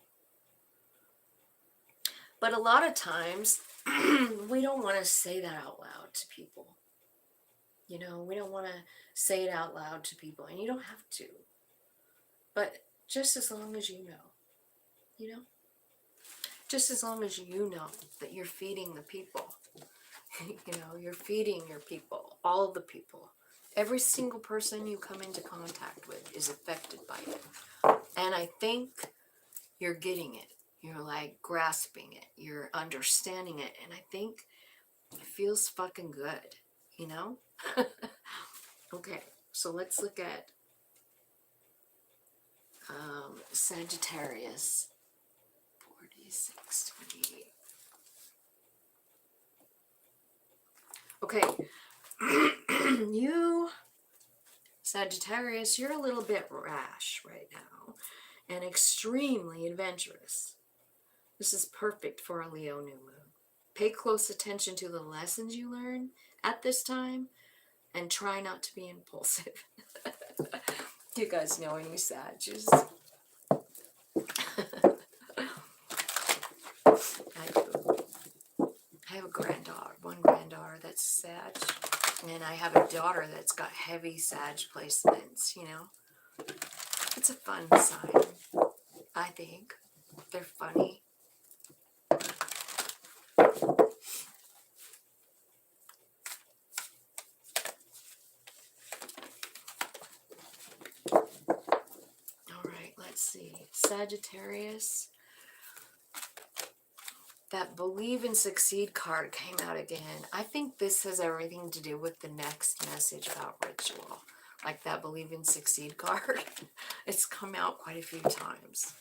[SPEAKER 1] But a lot of times, we don't want to say that out loud to people. You know, we don't want to say it out loud to people, and you don't have to. But just as long as you know, just as long as you know that you're feeding the people, you know, you're feeding your people, all the people. Every single person you come into contact with is affected by it. And I think you're getting it. You're like grasping it. You're understanding it. And I think it feels fucking good, you know? Okay, so let's look at Sagittarius 4628. Okay, you Sagittarius, you're a little bit rash right now and extremely adventurous. This is perfect for a Leo new moon. Pay close attention to the lessons you learn at this time and try not to be impulsive. You guys know any Sages? I do. I have a granddaughter, one granddaughter that's Sag, and I have a daughter that's got heavy Sag placements, you know. It's a fun sign, I think. They're funny. Alright, let's see. Sagittarius. That Believe and Succeed card came out again. I think this has everything to do with the next message about ritual. Like that Believe and Succeed card. It's come out quite a few times.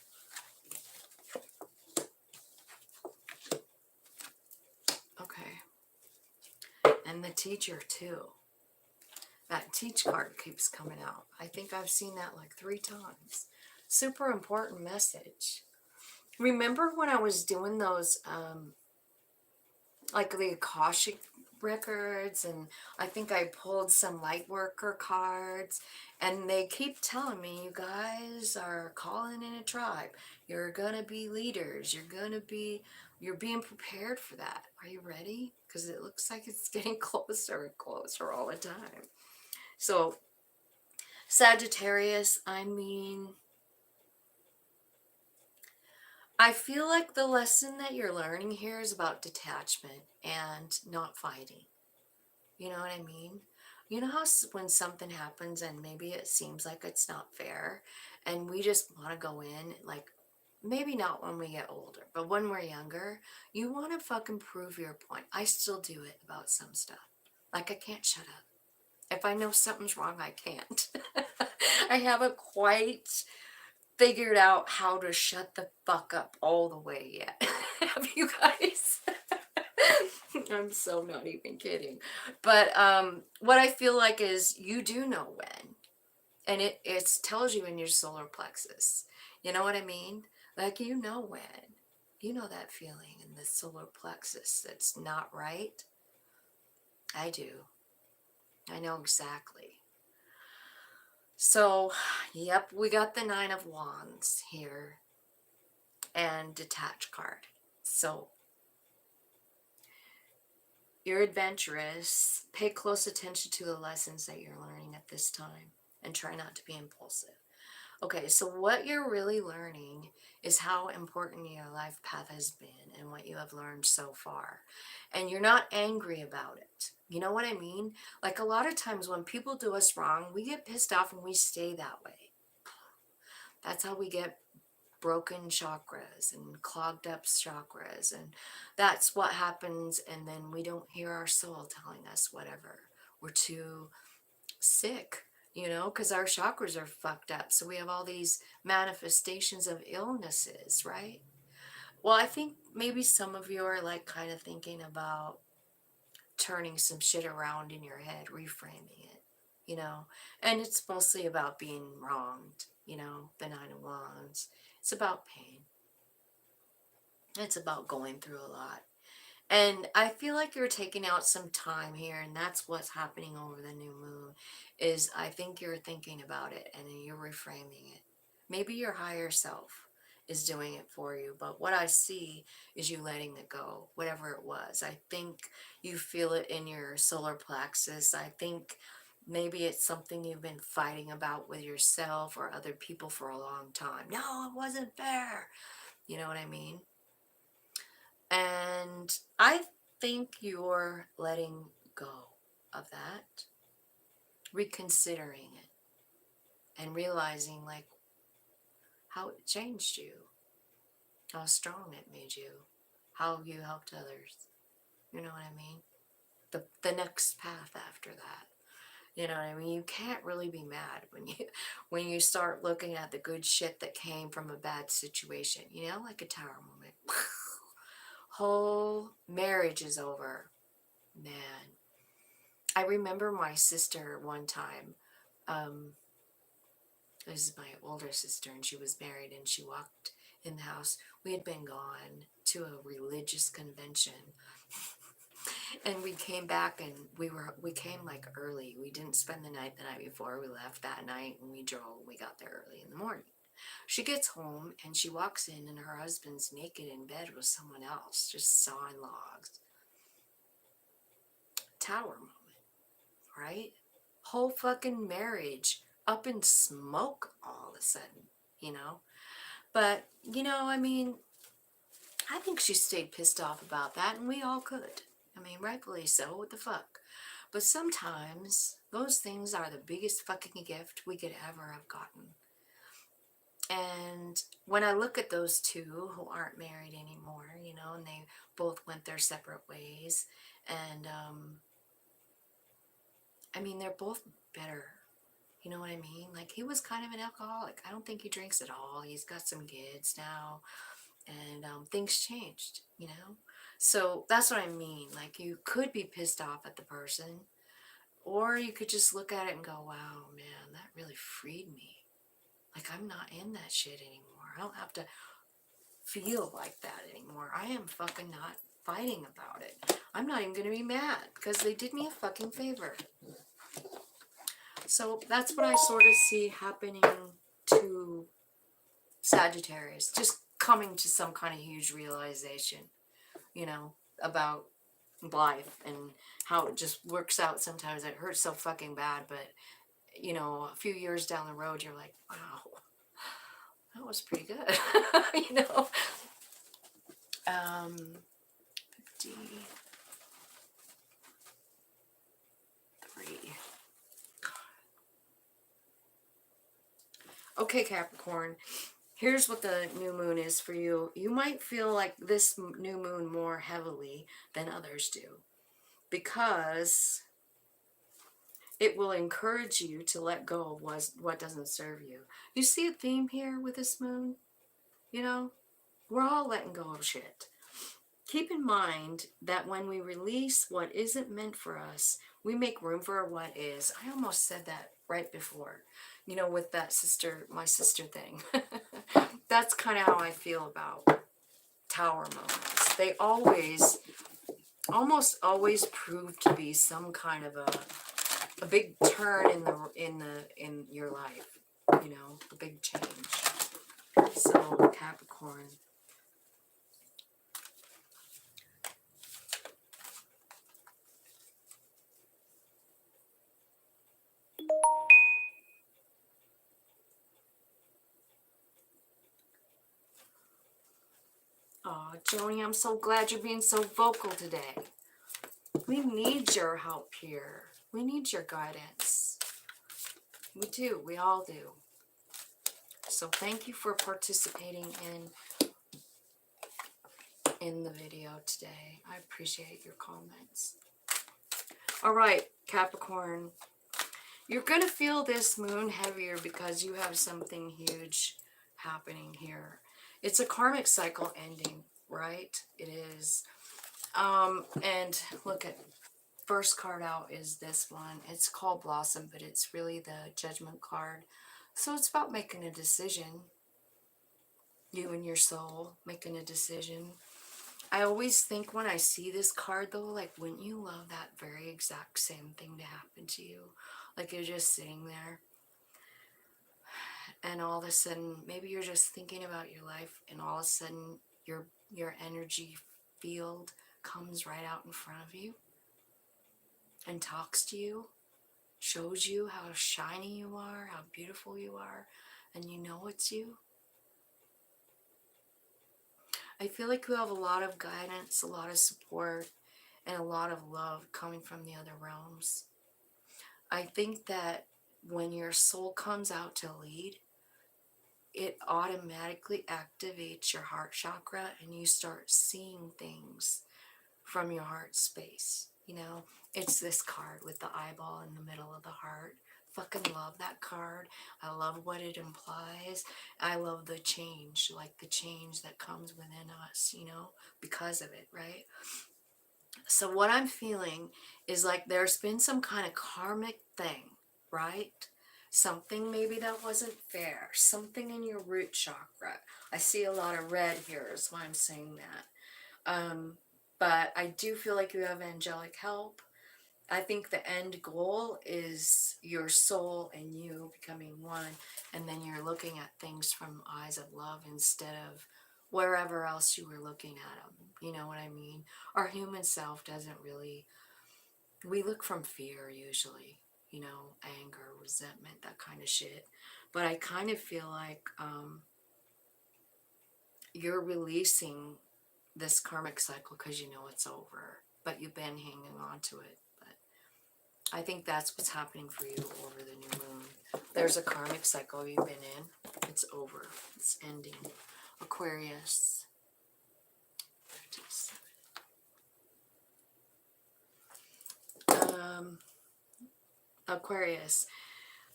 [SPEAKER 1] Okay. And the Teacher too. That Teach card keeps coming out. I think I've seen that like 3 times. Super important message. Remember when I was doing those like the Akashic records, and I think I pulled some light worker cards, and they keep telling me, you guys are calling in a tribe, you're gonna be leaders, you're being prepared for that. Are you ready? Because it looks like it's getting closer and closer all the time. So Sagittarius, I mean, I feel like the lesson that you're learning here is about detachment and not fighting. You know what I mean? You know how when something happens and maybe it seems like it's not fair, and we just want to go in, like, maybe not when we get older, but when we're younger, you want to fucking prove your point. I still do it about some stuff. Like, I can't shut up. If I know something's wrong, I can't. I haven't quite figured out how to shut the fuck up all the way yet. Have you guys? I'm so not even kidding. But what I feel like is you do know when. And it tells you in your solar plexus. You know what I mean? Like, you know when. You know that feeling in the solar plexus that's not right. I do. I know exactly. So, yep, we got the 9 of Wands here and detached card. So, you're adventurous. Pay close attention to the lessons that you're learning at this time and try not to be impulsive. Okay, so what you're really learning is how important your life path has been and what you have learned so far. And you're not angry about it. You know what I mean? Like, a lot of times when people do us wrong, we get pissed off and we stay that way. That's how we get broken chakras and clogged up chakras, and that's what happens. And then we don't hear our soul telling us whatever. We're too sick, you know, because our chakras are fucked up, so we have all these manifestations of illnesses, right? Well, I think maybe some of you are like kind of thinking about turning some shit around in your head, reframing it, you know. And it's mostly about being wronged, you know, the 9 of Wands. It's about pain. It's about going through a lot. And I feel like you're taking out some time here, and that's what's happening over the new moon, is I think you're thinking about it and you're reframing it. Maybe your higher self is doing it for you, but what I see is you letting it go, whatever it was. I think you feel it in your solar plexus. I think maybe it's something you've been fighting about with yourself or other people for a long time. No, it wasn't fair. You know what I mean? And I think you're letting go of that, reconsidering it, and realizing like how it changed you, how strong it made you, how you helped others. You know what I mean? The next path after that. You know what I mean? You can't really be mad when you start looking at the good shit that came from a bad situation. You know, like a tower moment. Whole marriage is over. Man. I remember my sister one time. Um, this is my older sister, and she was married, and she walked in the house. We had been gone to a religious convention, and we came back, and we came like early. We didn't spend the night before. We left that night, and we drove. We got there early in the morning. She gets home, and she walks in, and her husband's naked in bed with someone else, just sawing logs. Tower moment, right? Whole fucking marriage up in smoke all of a sudden, you know? But, you know, I mean, I think she stayed pissed off about that, and we all could. I mean, rightfully so, what the fuck? But sometimes those things are the biggest fucking gift we could ever have gotten. And when I look at those two who aren't married anymore, you know, and they both went their separate ways, and I mean, they're both better. You know what I mean? Like, he was kind of an alcoholic. I don't think he drinks at all. He's got some kids now, and things changed, you know? So that's what I mean. Like, you could be pissed off at the person, or you could just look at it and go, wow, man, that really freed me. Like, I'm not in that shit anymore. I don't have to feel like that anymore. I am fucking not fighting about it. I'm not even going to be mad because they did me a fucking favor. So that's what I sort of see happening to Sagittarius. Just coming to some kind of huge realization, you know, about life and how it just works out sometimes. It hurts so fucking bad, but, you know, a few years down the road, you're like, wow, that was pretty good, you know. 53. Okay, Capricorn, here's what the new moon is for you. You might feel like this new moon more heavily than others do because it will encourage you to let go of what doesn't serve you. You see a theme here with this moon? You know, we're all letting go of shit. Keep in mind that when we release what isn't meant for us, we make room for what is. I almost said that right before, you know, with that my sister thing. That's kind of how I feel about tower moments. They almost always prove to be some kind of a big turn in your life, you know, a big change. So Capricorn. Oh, Joni, I'm so glad you're being so vocal today. We need your help here. We need your guidance. We do. We all do. So thank you for participating in the video today. I appreciate your comments. All right, Capricorn. You're going to feel this moon heavier because you have something huge happening here. It's a karmic cycle ending, right? It is. And look at first card out is this one. It's called Blossom, but it's really the Judgment card. So it's about making a decision. You and your soul making a decision. I always think when I see this card though, like, wouldn't you love that very exact same thing to happen to you? Like, you're just sitting there and all of a sudden, maybe you're just thinking about your life, and all of a sudden your energy field comes right out in front of you and talks to you, shows you how shiny you are, how beautiful you are, and you know it's you. I feel like you have a lot of guidance, a lot of support, and a lot of love coming from the other realms. I think that when your soul comes out to lead, it automatically activates your heart chakra and you start seeing things from your heart space. You know, it's this card with the eyeball in the middle of the heart. Fucking love that card. I love what it implies. I love the change, like the change that comes within us, you know, because of it, right? So what I'm feeling is like there's been some kind of karmic thing, right? Something maybe that wasn't fair. Something in your root chakra. I see a lot of red here is why I'm saying that. But I do feel like you have angelic help. I think the end goal is your soul and you becoming one, and then you're looking at things from eyes of love instead of wherever else you were looking at them. You know what I mean? Our human self doesn't really, we look from fear usually, you know, anger, resentment, that kind of shit. But I kind of feel like you're releasing this karmic cycle because you know it's over, but you've been hanging on to it. I think that's what's happening for you over the new moon. There's a karmic cycle you've been in. It's over. It's ending. Aquarius. Aquarius.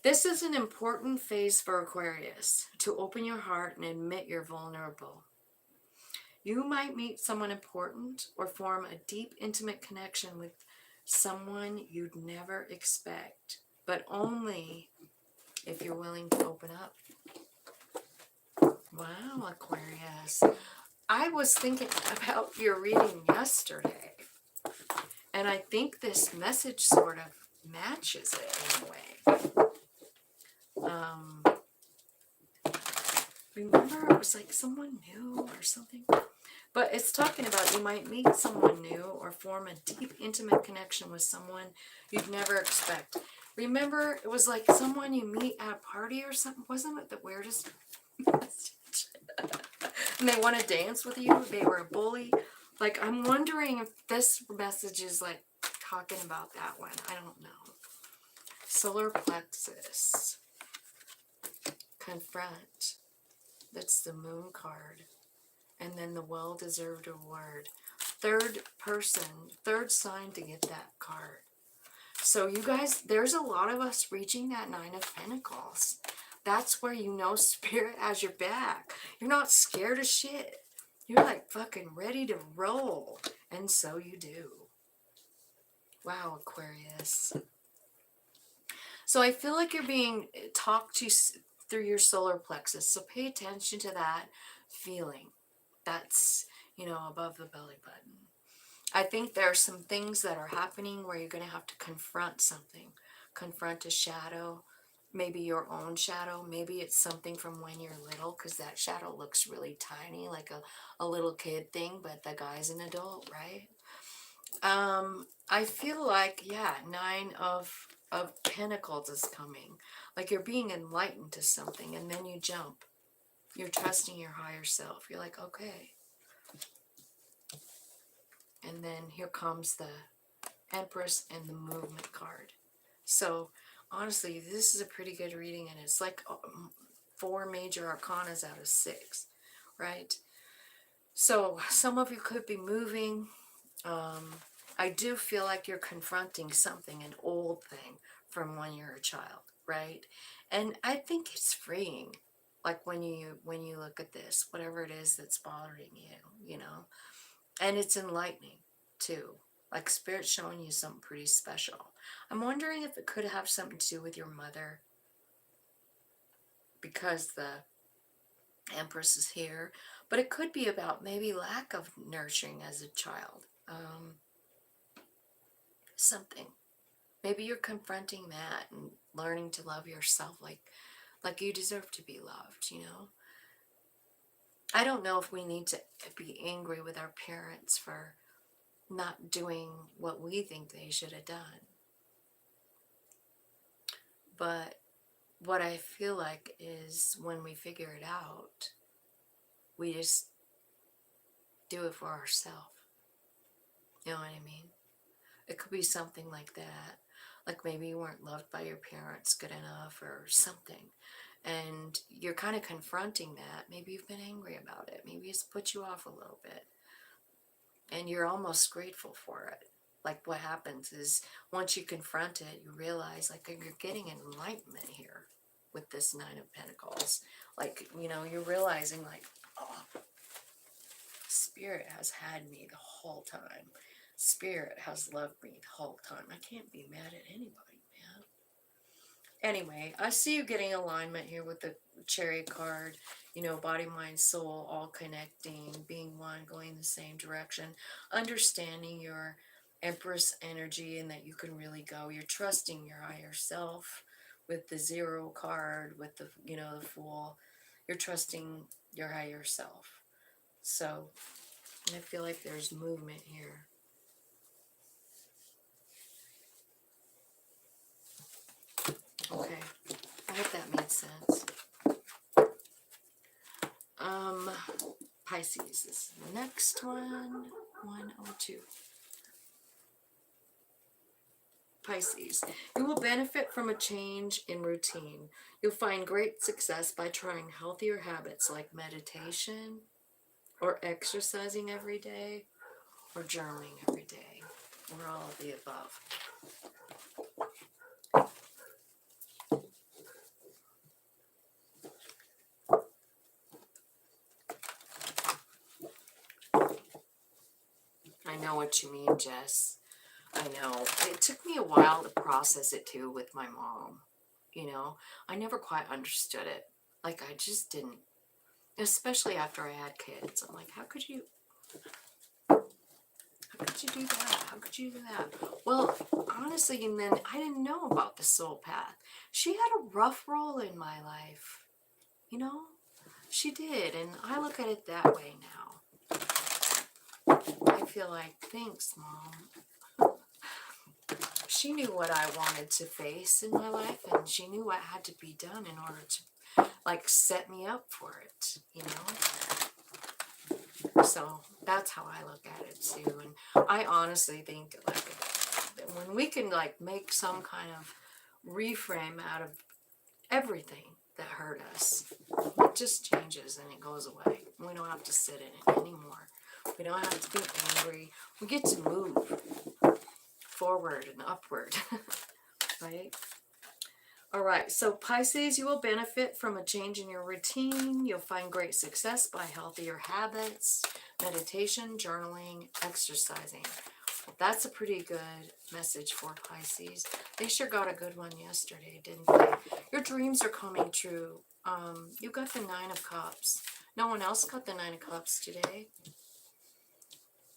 [SPEAKER 1] This is an important phase for Aquarius, to open your heart and admit you're vulnerable. You might meet someone important or form a deep, intimate connection with someone you'd never expect, but only if you're willing to open up. Wow, Aquarius. I was thinking about your reading yesterday, and I think this message sort of matches it in a way. Remember, it was like someone new or something? But it's talking about you might meet someone new or form a deep, intimate connection with someone you'd never expect. Remember, it was like someone you meet at a party or something. Wasn't it the weirdest message? And they want to dance with you. They were a bully. Like, I'm wondering if this message is like talking about that one. I don't know. Solar plexus. Confront. That's the moon card. And then the well-deserved award. Third person, third sign to get that card. So you guys, there's a lot of us reaching that 9 of Pentacles. That's where you know Spirit has your back. You're not scared of shit. You're like fucking ready to roll. And so you do. Wow, Aquarius. So I feel like you're being talked to through your solar plexus. So pay attention to that feeling. That's, you know, above the belly button. I think there are some things that are happening where you're going to have to confront something. Confront a shadow, maybe your own shadow. Maybe it's something from when you're little, because that shadow looks really tiny, like a little kid thing, but the guy's an adult, right? I feel like, yeah, 9 of Pentacles is coming. Like you're being enlightened to something, and then you jump. You're trusting your higher self. You're like, okay. And then here comes the Empress and the Movement card. So honestly, this is a pretty good reading, and it's like 4 major arcanas out of 6, right? So some of you could be moving. I do feel like you're confronting something, an old thing from when you're a child, right? And I think it's freeing. Like when you look at this, whatever it is that's bothering you, you know, and it's enlightening too. Like Spirit's showing you something pretty special. I'm wondering if it could have something to do with your mother, because the Empress is here, but it could be about maybe lack of nurturing as a child. Something. Maybe you're confronting that and learning to love yourself. Like Like, you deserve to be loved, you know? I don't know if we need to be angry with our parents for not doing what we think they should have done. But what I feel like is when we figure it out, we just do it for ourselves. You know what I mean? It could be something like that. Like maybe you weren't loved by your parents good enough or something. And you're kind of confronting that. Maybe you've been angry about it. Maybe it's put you off a little bit. And you're almost grateful for it. Like what happens is once you confront it, you realize like you're getting enlightenment here with this Nine of Pentacles. Like, you know, you're realizing like, oh, Spirit has had me the whole time. Spirit has loved me the whole time. I can't be mad at anybody, man. Anyway, I see you getting alignment here with the Chariot card. You know, body, mind, soul, all connecting, being one, going the same direction, understanding your Empress energy and that you can really go. You're trusting your higher self with the Zero card, with the, you know, the Fool. You're trusting your higher self. So I feel like there's movement here. Okay, I hope that made sense. Pisces is the next one. 102. Pisces, you will benefit from a change in routine. You'll find great success by trying healthier habits like meditation or exercising every day or journaling every day or all of the above. I know what you mean, Jess. I know. It took me a while to process it too with my mom. You know, I never quite understood it. Like, I just didn't. Especially after I had kids. I'm like, how could you do that? How could you do that? Well, honestly, and then I didn't know about the soul path. She had a rough role in my life. You know? She did, and I look at it that way now. I feel like, thanks, Mom. She knew what I wanted to face in my life, and she knew what had to be done in order to, like, set me up for it, you know? So that's how I look at it, too. And I honestly think, like, when we can, like, make some kind of reframe out of everything that hurt us, it just changes and it goes away. We don't have to sit in it anymore. We don't have to be angry. We get to move forward and upward, right? All right, so Pisces, you will benefit from a change in your routine. You'll find great success by healthier habits, meditation, journaling, exercising. That's a pretty good message for Pisces. They sure got a good one yesterday, didn't they? Your dreams are coming true. You got the Nine of Cups. No one else got the Nine of Cups today.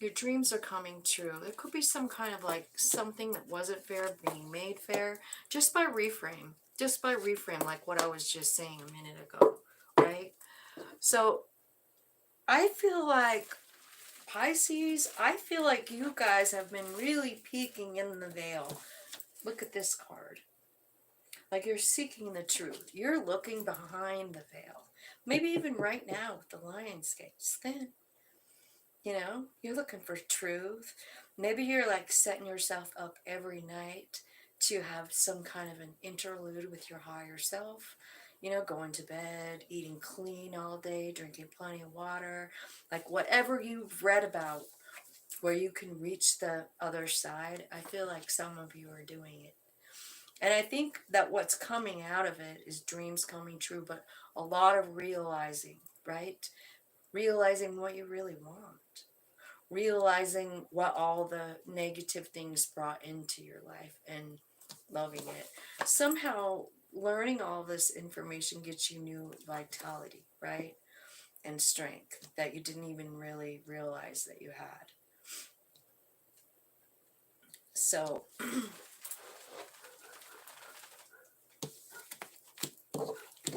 [SPEAKER 1] Your dreams are coming true. It could be some kind of like something that wasn't fair being made fair just by reframe. Just by reframe, like what I was just saying a minute ago, right? So I feel like Pisces, I feel like you guys have been really peeking in the veil. Look at this card. Like you're seeking the truth. You're looking behind the veil. Maybe even right now with the Lion's Gate. It's thin. You know, you're looking for truth. Maybe you're like setting yourself up every night to have some kind of an interlude with your higher self. You know, going to bed, eating clean all day, drinking plenty of water. Like whatever you've read about where you can reach the other side, I feel like some of you are doing it. And I think that what's coming out of it is dreams coming true, but a lot of realizing, right? Realizing what you really want. Realizing what all the negative things brought into your life and loving it. Somehow learning all this information gets you new vitality, right? And strength that you didn't even really realize that you had. So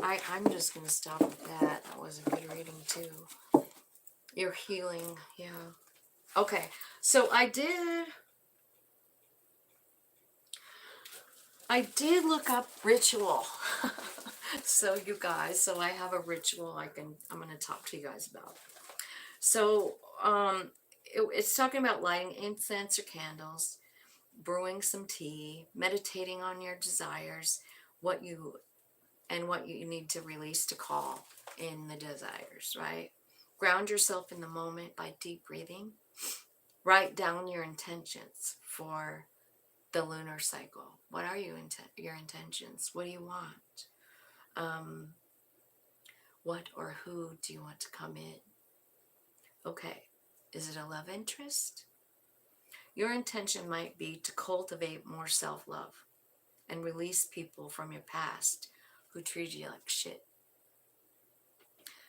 [SPEAKER 1] I'm just going to stop with that. That was a good reading too. You're healing, yeah. Okay, so I did look up ritual. So you guys, so I have a ritual I'm going to talk to you guys about. So it's talking about lighting incense or candles, brewing some tea, meditating on your desires, what you need to release to call in the desires, right? Ground yourself in the moment by deep breathing. Write down your intentions for the lunar cycle. What are your intentions? What do you want? What or who do you want to come in? Okay, is it a love interest? Your intention might be to cultivate more self-love and release people from your past who treat you like shit.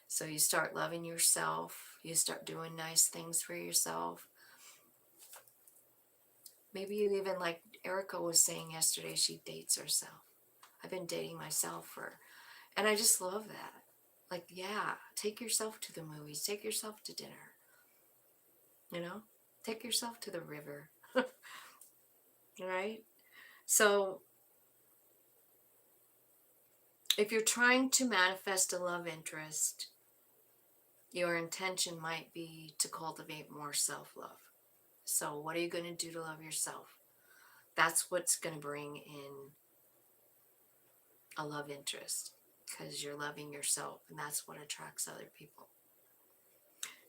[SPEAKER 1] So you start loving yourself, you start doing nice things for yourself. Maybe you even, like Erica was saying yesterday, she dates herself. I've been dating myself and I just love that. Like, yeah, take yourself to the movies, take yourself to dinner, take yourself to the river, right? So if you're trying to manifest a love interest, your intention might be to cultivate more self-love. So what are you going to do to love yourself? That's what's going to bring in a love interest, because you're loving yourself, and that's what attracts other people.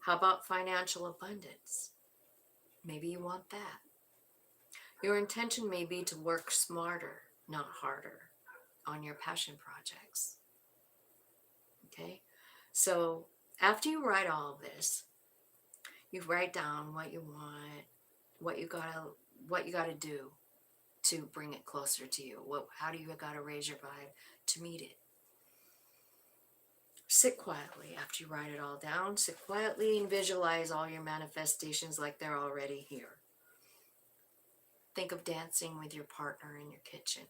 [SPEAKER 1] How about financial abundance? Maybe you want that. Your intention may be to work smarter, not harder, on your passion projects. Okay? So after you write all of this, you write down what you want, what you gotta do to bring it closer to you. How do you gotta raise your vibe to meet it? Sit quietly after you write it all down. Sit quietly and visualize all your manifestations like they're already here. Think of dancing with your partner in your kitchen.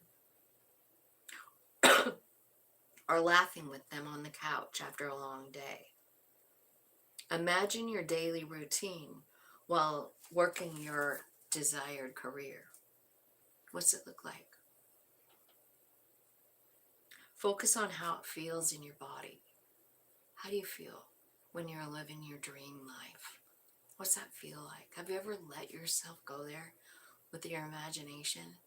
[SPEAKER 1] Or laughing with them on the couch after a long day. Imagine your daily routine while working your desired career. What's it look like? Focus on how it feels in your body. How do you feel when you're living your dream life? What's that feel like? Have you ever let yourself go there with your imagination?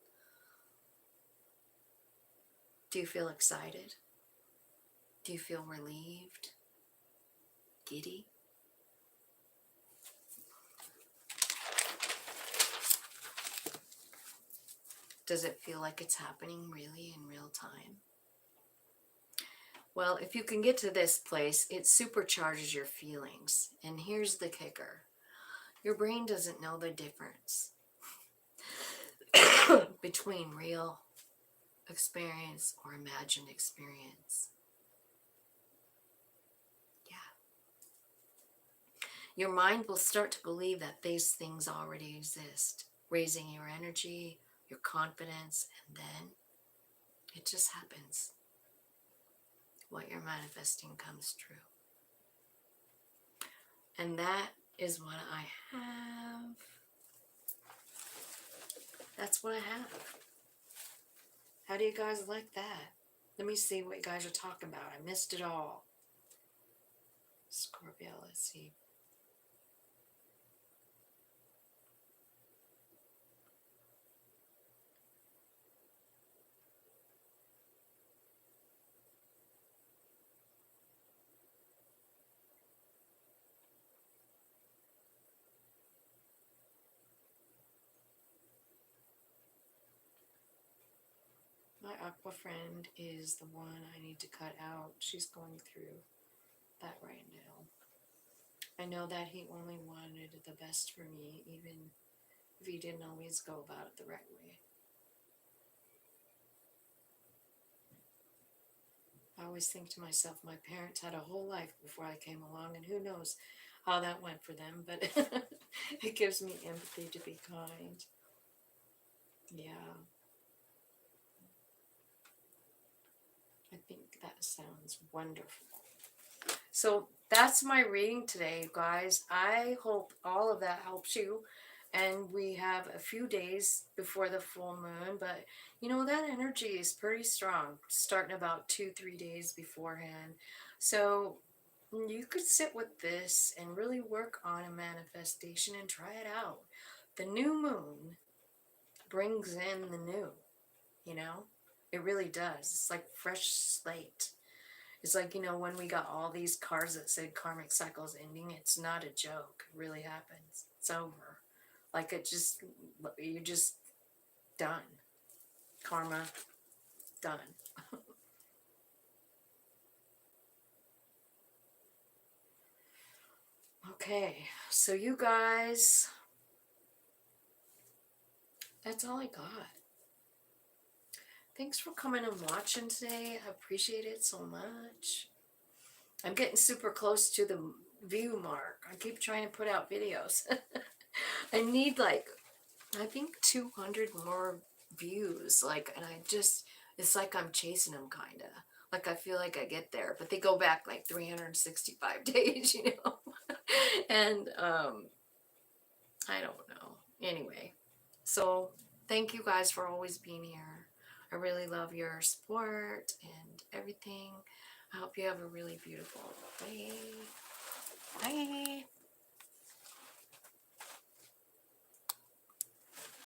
[SPEAKER 1] Do you feel excited? Do you feel relieved? Giddy? Does it feel like it's happening really in real time? Well, if you can get to this place, it supercharges your feelings. And here's the kicker. Your brain doesn't know the difference between real experience or imagined experience. Yeah. Your mind will start to believe that these things already exist, raising your energy, your confidence, and then it just happens. What you're manifesting comes true. And that is what I have. That's what I have. How do you guys like that? Let me see what you guys are talking about. I missed it all. Scorpio, let's see. My aqua friend is the one I need to cut out. She's going through that right now. I know that he only wanted the best for me, even if he didn't always go about it the right way. I always think to myself, my parents had a whole life before I came along, and who knows how that went for them, but it gives me empathy to be kind. Yeah. I think that sounds wonderful. So that's my reading today, guys. I hope all of that helps you. And we have a few days before the full moon, but you know, that energy is pretty strong, starting about 2-3 days beforehand. So you could sit with this and really work on a manifestation and try it out. The new moon brings in the new, you know? It really does. It's like fresh slate. It's like, you know, when we got all these cards that said karmic cycles ending, it's not a joke. It really happens. It's over. Like you're just done. Karma, done. Okay, so you guys, that's all I got. Thanks for coming and watching today. I appreciate it so much. I'm getting super close to the view mark. I keep trying to put out videos. I need like, I think 200 more views. Like, and it's like I'm chasing them kind of. Like I feel like I get there, but they go back like 365 days, you know? And I don't know. Anyway, so thank you guys for always being here. I really love your support and everything. I hope you have a really beautiful day.